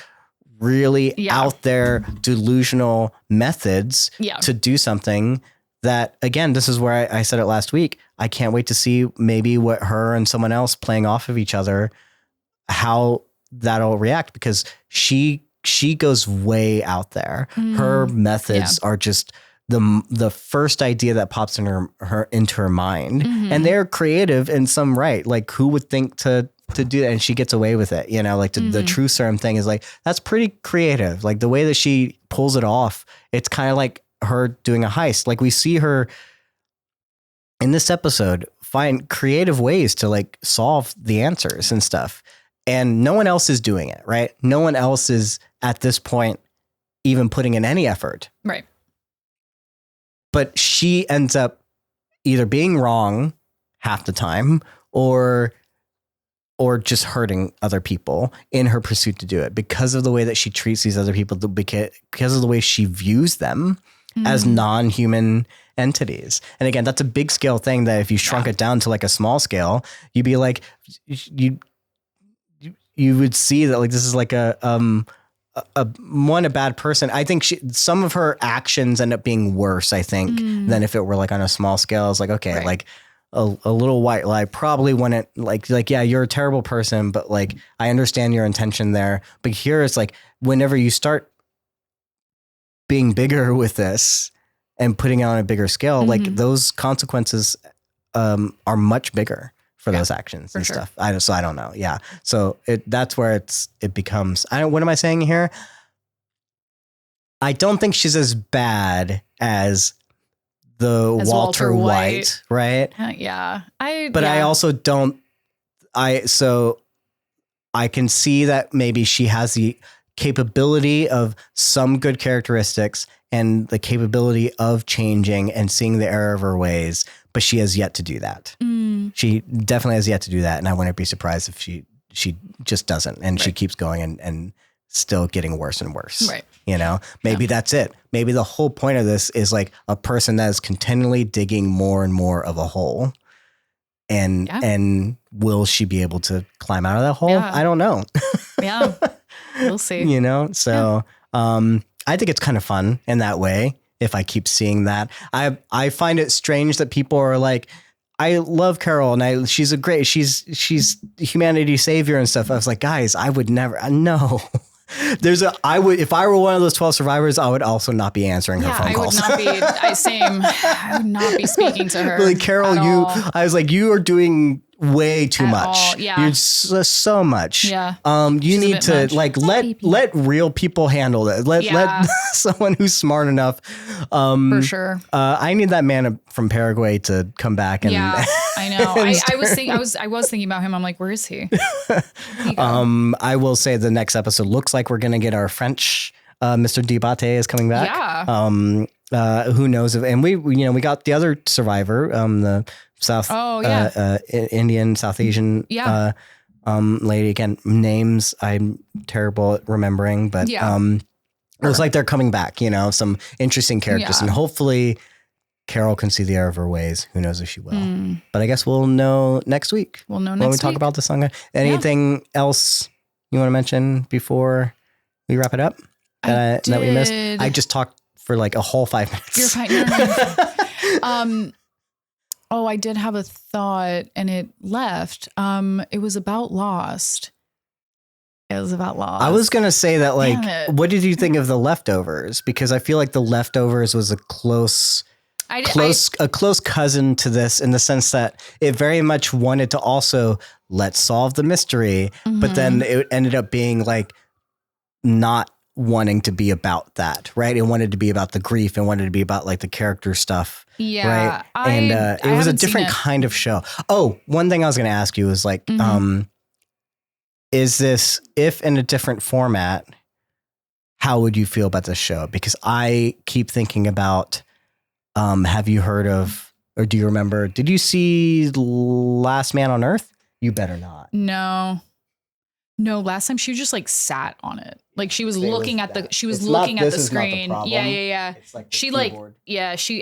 really out there delusional methods to do something that, again, this is where I said it last week. I can't wait to see maybe what her and someone else playing off of each other, how that'll react, because she goes way out there. Her methods are just the first idea that pops in her into her mind, and they're creative in some right. Like, who would think to do that? And she gets away with it, you know, like the true serum thing is like, that's pretty creative. Like the way that she pulls it off, it's kind of like her doing a heist. Like we see her in this episode find creative ways to like solve the answers and stuff. And no one else is doing it, right? No one else is at this point even putting in any effort. Right. But she ends up either being wrong half the time, or just hurting other people in her pursuit to do it because of the way that she treats these other people, because of the way she views them as non-human entities. And again, that's a big scale thing that if you shrunk it down to like a small scale, you'd be like, you would see that like this is like a bad person. I think some of her actions end up being worse, I think, than if it were like on a small scale. It's like, okay, like a little white lie probably wouldn't like, yeah, you're a terrible person, but like, I understand your intention there. But here it's like, whenever you start being bigger with this and putting it on a bigger scale, like those consequences are much bigger for those actions and stuff. So I don't know. Yeah. So that's where it becomes, what am I saying here? I don't think she's as bad as Walter White, right? Yeah. I also don't, so I can see that maybe she has the capability of some good characteristics and the capability of changing and seeing the error of her ways, but she has yet to do that. She definitely has yet to do that. And I wouldn't be surprised if she just doesn't. And she keeps going and still getting worse and worse. Right. You know, maybe that's it. Maybe the whole point of this is like a person that is continually digging more and more of a hole. And will she be able to climb out of that hole? Yeah. I don't know. Yeah. We'll see. You know, so I think it's kind of fun in that way. If I keep seeing that, I find it strange that people are like, I love Carol and she's she's humanity's savior and stuff. I was like, guys, I would never, no. If I were one of those 12 survivors, I would also not be answering her phone calls. I would not be, same. I would not be speaking to her. Like, Carol, I was like, you are doing way too much. Yeah. You're so much. Yeah. You need to like, let real people handle it. Let someone who's smart enough. For sure. I need that man from Paraguay to come back. And I know. I was thinking about him. I'm like, where is he? I will say the next episode looks like we're going to get our French, Mr. Debate is coming back. Yeah. Who knows and we got the other survivor, the South, Indian, South Asian, lady. Again, names I'm terrible at remembering, but it looks like they're coming back. You know, some interesting characters, and hopefully Carol can see the error of her ways. Who knows if she will? But I guess we'll know next week. We'll know when we talk about the song. Anything else you want to mention before we wrap it up that we missed? I just talked for like a whole 5 minutes. You're fine. Oh, I did have a thought and it left. It was about Lost. I was going to say that, like, what did you think of The Leftovers? Because I feel like The Leftovers was a close cousin to this, in the sense that it very much wanted to also let's solve the mystery, but then it ended up being like not wanting to be about that, right? It wanted to be about the grief and wanted to be about like the character stuff. Yeah. Right. And it was a different kind of show. Oh, one thing I was going to ask you was like, is this, if in a different format, how would you feel about this show? Because I keep thinking about, have you heard of, or do you remember, did you see Last Man on Earth? You better not. No, last time she just like sat on it. Like she was looking at the screen. Yeah. It's like she keyboard. She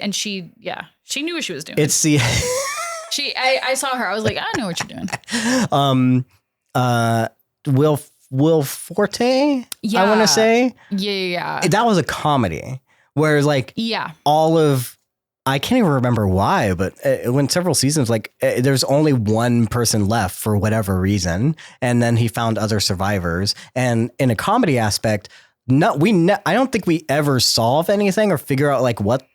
knew what she was doing. It's the I saw her. I was like, I know what you're doing. Will Forte, I want to say. Yeah. That was a comedy where like all of, I can't even remember why, but it went several seasons. Like there's only one person left for whatever reason. And then he found other survivors. And in a comedy aspect, I don't think we ever solve anything or figure out like what.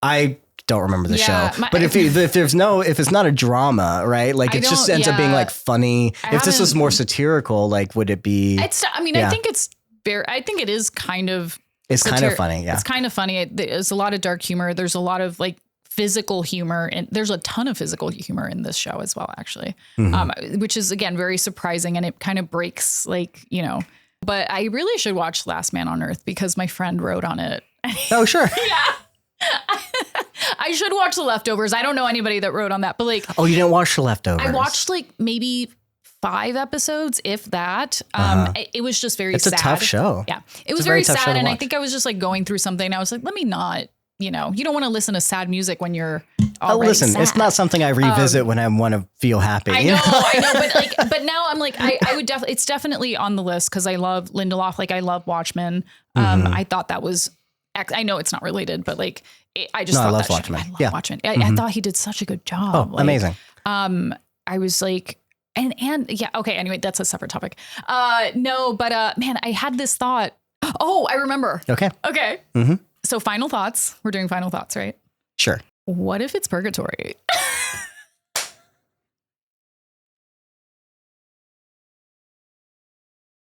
I don't remember the show, but if it's not a drama, right? Like it just ends up being like funny. If this was more satirical, like would it be? I think it is kind of. It's kind of funny. Yeah. It's kind of funny. There's a lot of dark humor. There's a lot of like physical humor, and there's a ton of physical humor in this show as well, actually, which is, again, very surprising. And it kind of breaks like, you know, but I really should watch Last Man on Earth because my friend wrote on it. Oh, sure. I should watch The Leftovers. I don't know anybody that wrote on that, but like, Oh, you didn't watch The Leftovers? I watched like maybe 5 episodes, if that. It was just very sad. It's a tough show. Yeah. It was very sad. And I think I was just like going through something. And I was like, let me not, you don't want to listen to sad music when you're already sad. It's not something I revisit when I want to feel happy. I know. But now I'm like, I would definitely, it's definitely on the list because I love Lindelof. Like I love Watchmen. I thought that was, I know it's not related, but like, I just thought I love that Watchmen. I love Watchmen. I thought he did such a good job. Oh, amazing. I was like, and yeah, okay. Anyway, that's a separate topic. No, but man, I had this thought. Oh, I remember. Okay. Mm-hmm. So final thoughts. We're doing final thoughts, right? Sure. What if it's purgatory?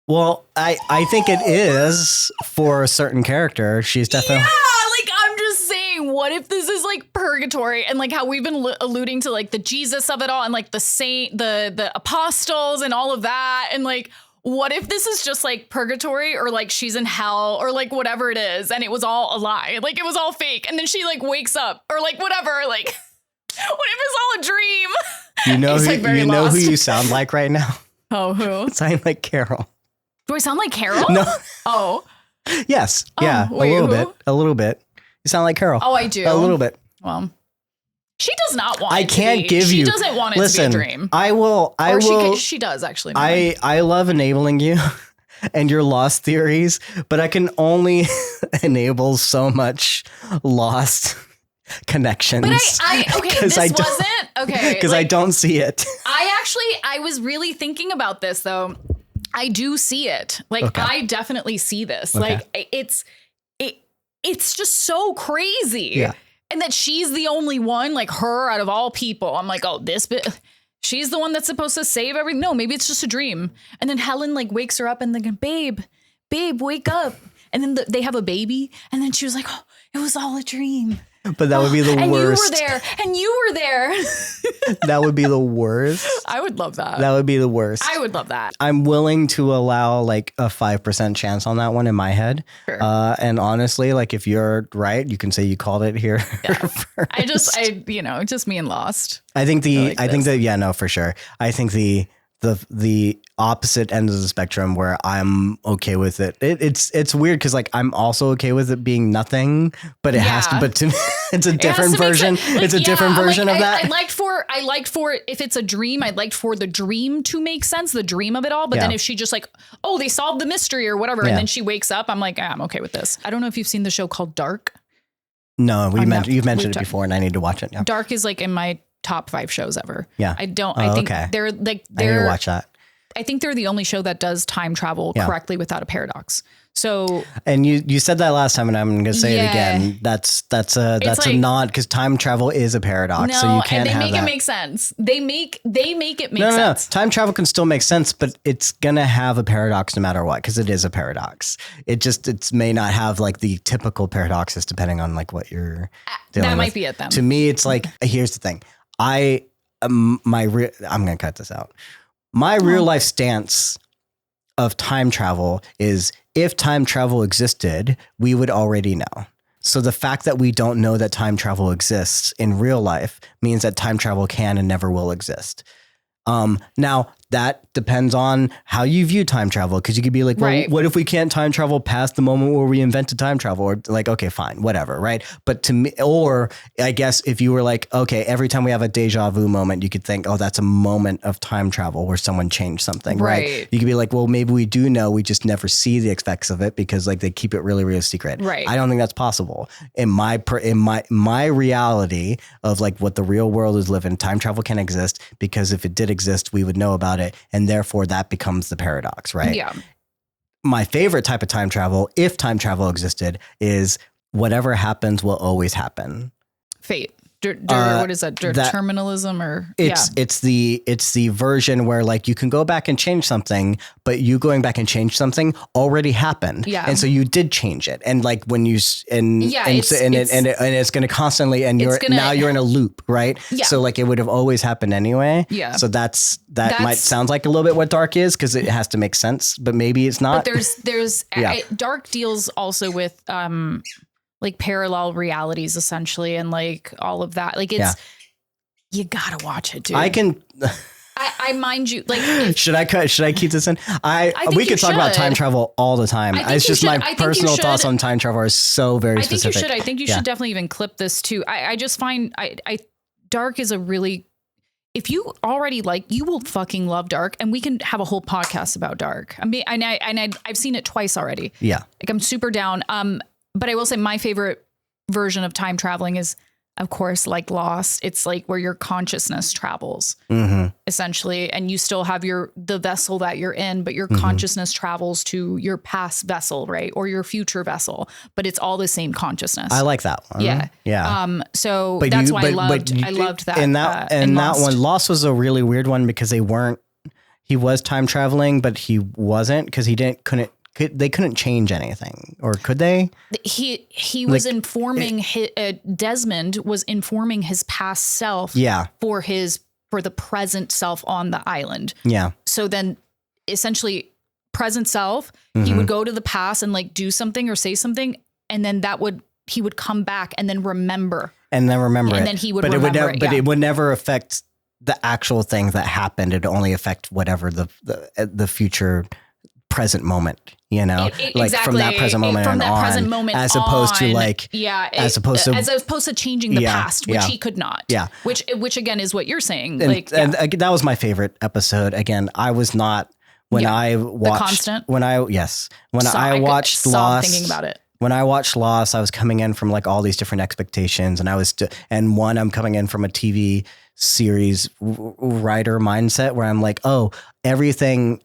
Well, I think it is for a certain character. She's definitely. Yeah, like I'm just saying, what if this is like purgatory and like how we've been alluding to like the Jesus of it all and like the saint, the apostles and all of that. And like, what if this is just like purgatory or like she's in hell or like whatever it is and it was all a lie, like it was all fake and then she like wakes up or like whatever, like what if it's all a dream? You know who you sound like right now? Oh, who? Sound like Carol. Do I sound like Carol? No. Oh. Yes. Yeah. Wait, a little bit. You sound like Carol. Oh, I do. A little bit. Well, she does not want. I can't give you. She doesn't want it to be a dream. I will. She does actually. I love enabling you and your lost theories, but I can only enable so much lost connections. But this wasn't okay because I don't see it. I was really thinking about this though. I do see it. Like okay. I definitely see this. Okay. Like it's just so crazy. Yeah. And that she's the only one, like her out of all people. I'm like, oh, she's the one that's supposed to save everything. No, maybe it's just a dream. And then Helen like wakes her up and then, babe, wake up. And then they have a baby. And then she was like, oh, it was all a dream. But that would be the worst. And you were there. That would be the worst. I would love that. That would be the worst. I would love that. I'm willing to allow like a 5% chance on that one in my head. Sure. And honestly, like if you're right, you can say you called it here. Yeah. Just me and Lost. I think for sure. I think the opposite end of the spectrum where I'm okay with it. It's weird because like I'm also okay with it being nothing, but it has to. But to me, it's a different version. Like, it's a different version of that. I liked for if it's a dream, I'd like for the dream to make sense, the dream of it all. But then if she just like, oh, they solved the mystery or whatever, and then she wakes up, I'm like, I'm okay with this. I don't know if you've seen the show called Dark. No, you've mentioned it before, and I need to watch it. Yeah. Dark is like in my top 5 shows ever. Yeah. I think they're I need to watch that. I think they're the only show that does time travel correctly without a paradox. So, and you said that last time, and I'm going to say it again. That's a nod because time travel is a paradox. So you can't have that. And they make it make sense. They make it make sense. No. Time travel can still make sense, but it's going to have a paradox no matter what because it is a paradox. It may not have like the typical paradoxes depending on like what you're dealing with. That might be it then. To me, it's like, here's the thing. I'm going to cut this out. My real life stance of time travel is if time travel existed, we would already know. So the fact that we don't know that time travel exists in real life means that time travel can and never will exist. Now that depends on how you view time travel. Cause you could be like, well, what if we can't time travel past the moment where we invented time travel? Or like, okay, fine, whatever. Right. But to me, or I guess if you were like, okay, every time we have a deja vu moment, you could think, oh, that's a moment of time travel where someone changed something. Right. You could be like, well, maybe we do know, we just never see the effects of it because like they keep it really, really secret. Right. I don't think that's possible. In my reality of like what the real world is living, time travel can exist because if it did exist, we would know about it. And therefore that becomes the paradox, right? Yeah. My favorite type of time travel, if time travel existed, is whatever happens will always happen. Fate. What is that? Determinism or it's the version where like you can go back and change something, but you going back and change something already happened. Yeah. And so you did change it. And like when you it's going to constantly, and you're in a loop, right? Yeah. So like it would have always happened anyway. Yeah. So that might sound like a little bit what Dark is because it has to make sense, but maybe it's not. But there's Dark deals also with, like parallel realities essentially, and like all of that. Like it's you gotta watch it, dude. I mind you, like, should I keep this in? We could talk about time travel all the time. It's just my personal thoughts on time travel are so very specific. I think you should definitely even clip this too. I just find Dark is a really, if you already you will fucking love Dark, and we can have a whole podcast about Dark. I mean, I've seen it twice already. Yeah. Like I'm super down. But I will say my favorite version of time traveling is, of course, like Lost. It's like where your consciousness travels essentially, and you still have the vessel that you're in, but your consciousness travels to your past vessel, right? Or your future vessel, but it's all the same consciousness. I like that one. Yeah. Yeah. So that's why I loved that. And that one, Lost was a really weird one because he was time traveling, but he wasn't because they couldn't change anything, or could they? He was informing Desmond was informing his past self for the present self on the island. Yeah. So then essentially present self, he would go to the past and like do something or say something, and then he would come back and then remember. And then he would remember it. But it would never affect the actual things that happened. It only affect whatever the future present moment, from that present moment as opposed to changing the past, which he could not. Yeah. Which again is what you're saying. And that was my favorite episode. Again, I was not I watched Lost, thinking about it. When I watched Lost, I was coming in from like all these different expectations, and I'm coming in from a TV series writer mindset where I'm like, oh, everything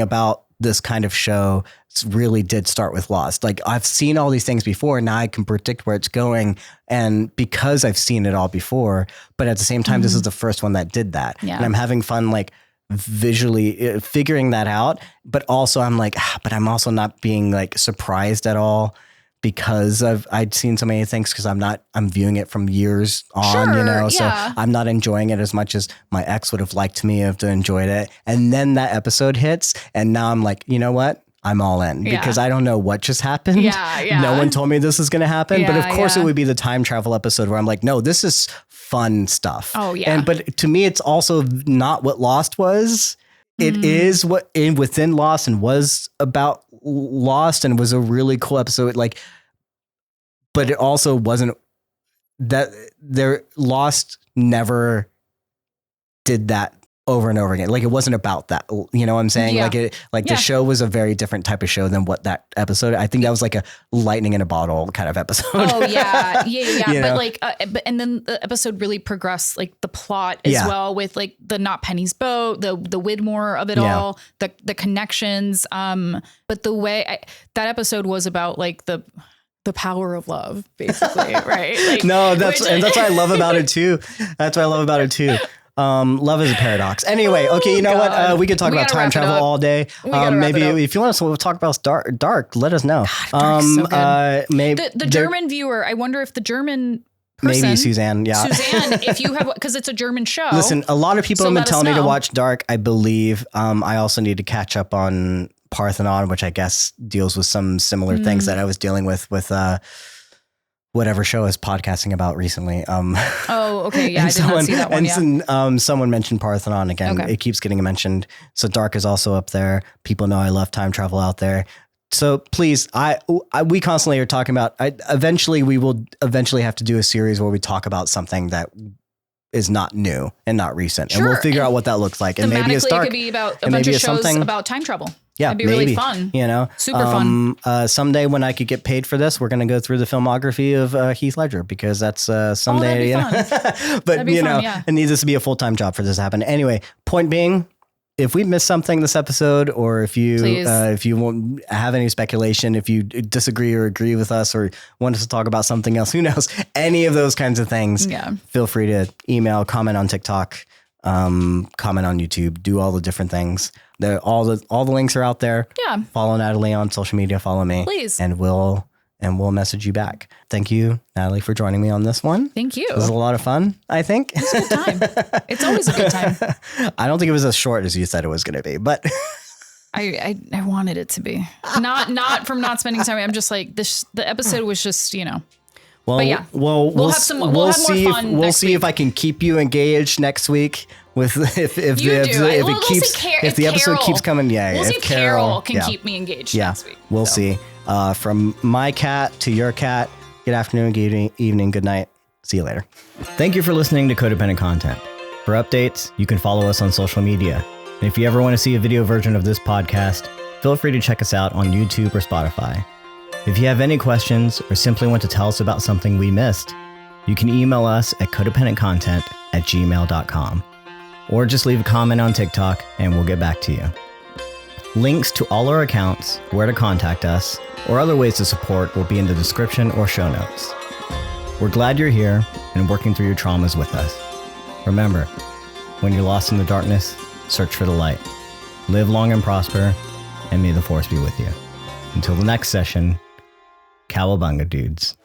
about this kind of show really did start with Lost. Like I've seen all these things before, and now I can predict where it's going. And because I've seen it all before, but at the same time, this is the first one that did that. Yeah. And I'm having fun, like visually figuring that out. But also I'm like, but I'm also not being like surprised at all because I'd seen so many things, because I'm viewing it from years on, so I'm not enjoying it as much as my ex would have liked me to enjoyed it. And then that episode hits, and now I'm like, you know what? I'm all in because I don't know what just happened. Yeah. No one told me this is going to happen. But of course it would be the time travel episode where I'm like, no, this is fun stuff. Oh yeah. But to me, it's also not what Lost was. It is what within Lost and was about Lost, and was a really cool episode. Like, but it also wasn't that Lost never did that over and over again. Like it wasn't about that, you know what I'm saying? Yeah. The show was a very different type of show than what that episode, I think that was like a lightning in a bottle kind of episode. Oh yeah. But and then the episode really progressed, like the plot as well, with like the Not Penny's boat, the Widmore of it all, the connections. But the way that episode was about like the power of love, basically. Right. Like, no, that's what I love about it too. That's what I love about it too. Love is a paradox. Anyway, okay, you know what? We could talk about time travel all day. Maybe if you want us to talk about Dark, let us know. God, so good. Maybe the German viewer. I wonder if the German person, maybe Suzanne. Yeah, Suzanne. If you have, because it's a German show. Listen, a lot of people have been telling me to watch Dark. I believe. I also need to catch up on Parthenon, which I guess deals with some similar things that I was dealing with whatever show I was podcasting about recently. Oh, okay. Yeah, I did not see that one. And someone mentioned Parthenon again. Okay. It keeps getting mentioned. So Dark is also up there. People know I love time travel out there. So please, we constantly are talking about, we will eventually have to do a series where we talk about something that is not new and not recent. Sure. And we'll figure out what that looks like. And maybe it's Dark. It could be about a bunch of shows about time travel. Yeah, it'd be really fun. Super fun. Someday when I could get paid for this, we're going to go through the filmography of Heath Ledger, because that's someday. But it needs this to be a full-time job for this to happen. Anyway, point being, if we missed something this episode, or if you won't have any speculation, if you disagree or agree with us, or want us to talk about something else, who knows? Any of those kinds of things. Yeah. Feel free to email, comment on TikTok, comment on YouTube, do all the different things. All the links are out there. Yeah. Follow Natalie on social media. Follow me, please, and we'll message you back. Thank you, Natalie, for joining me on this one. Thank you. It was a lot of fun, I think. It was a good time. It's always a good time. I don't think it was as short as you said it was going to be, but I wanted it to be not from not spending time. I'm just like this. The episode was just, you know. Well, but yeah, we'll have some. We'll have see. More fun We'll see if I can keep you engaged next week with if the episode keeps coming. Yeah, we'll see if Carol can keep me engaged next week. We'll see. From my cat to your cat. Good afternoon, good evening, good night. See you later. Thank you for listening to Codependent Content. For updates, you can follow us on social media. And if you ever want to see a video version of this podcast, feel free to check us out on YouTube or Spotify. If you have any questions or simply want to tell us about something we missed, you can email us at codependentcontent@gmail.com. Or just leave a comment on TikTok and we'll get back to you. Links to all our accounts, where to contact us, or other ways to support will be in the description or show notes. We're glad you're here and working through your traumas with us. Remember, when you're lost in the darkness, search for the light. Live long and prosper, and may the force be with you. Until the next session, cowabunga, dudes.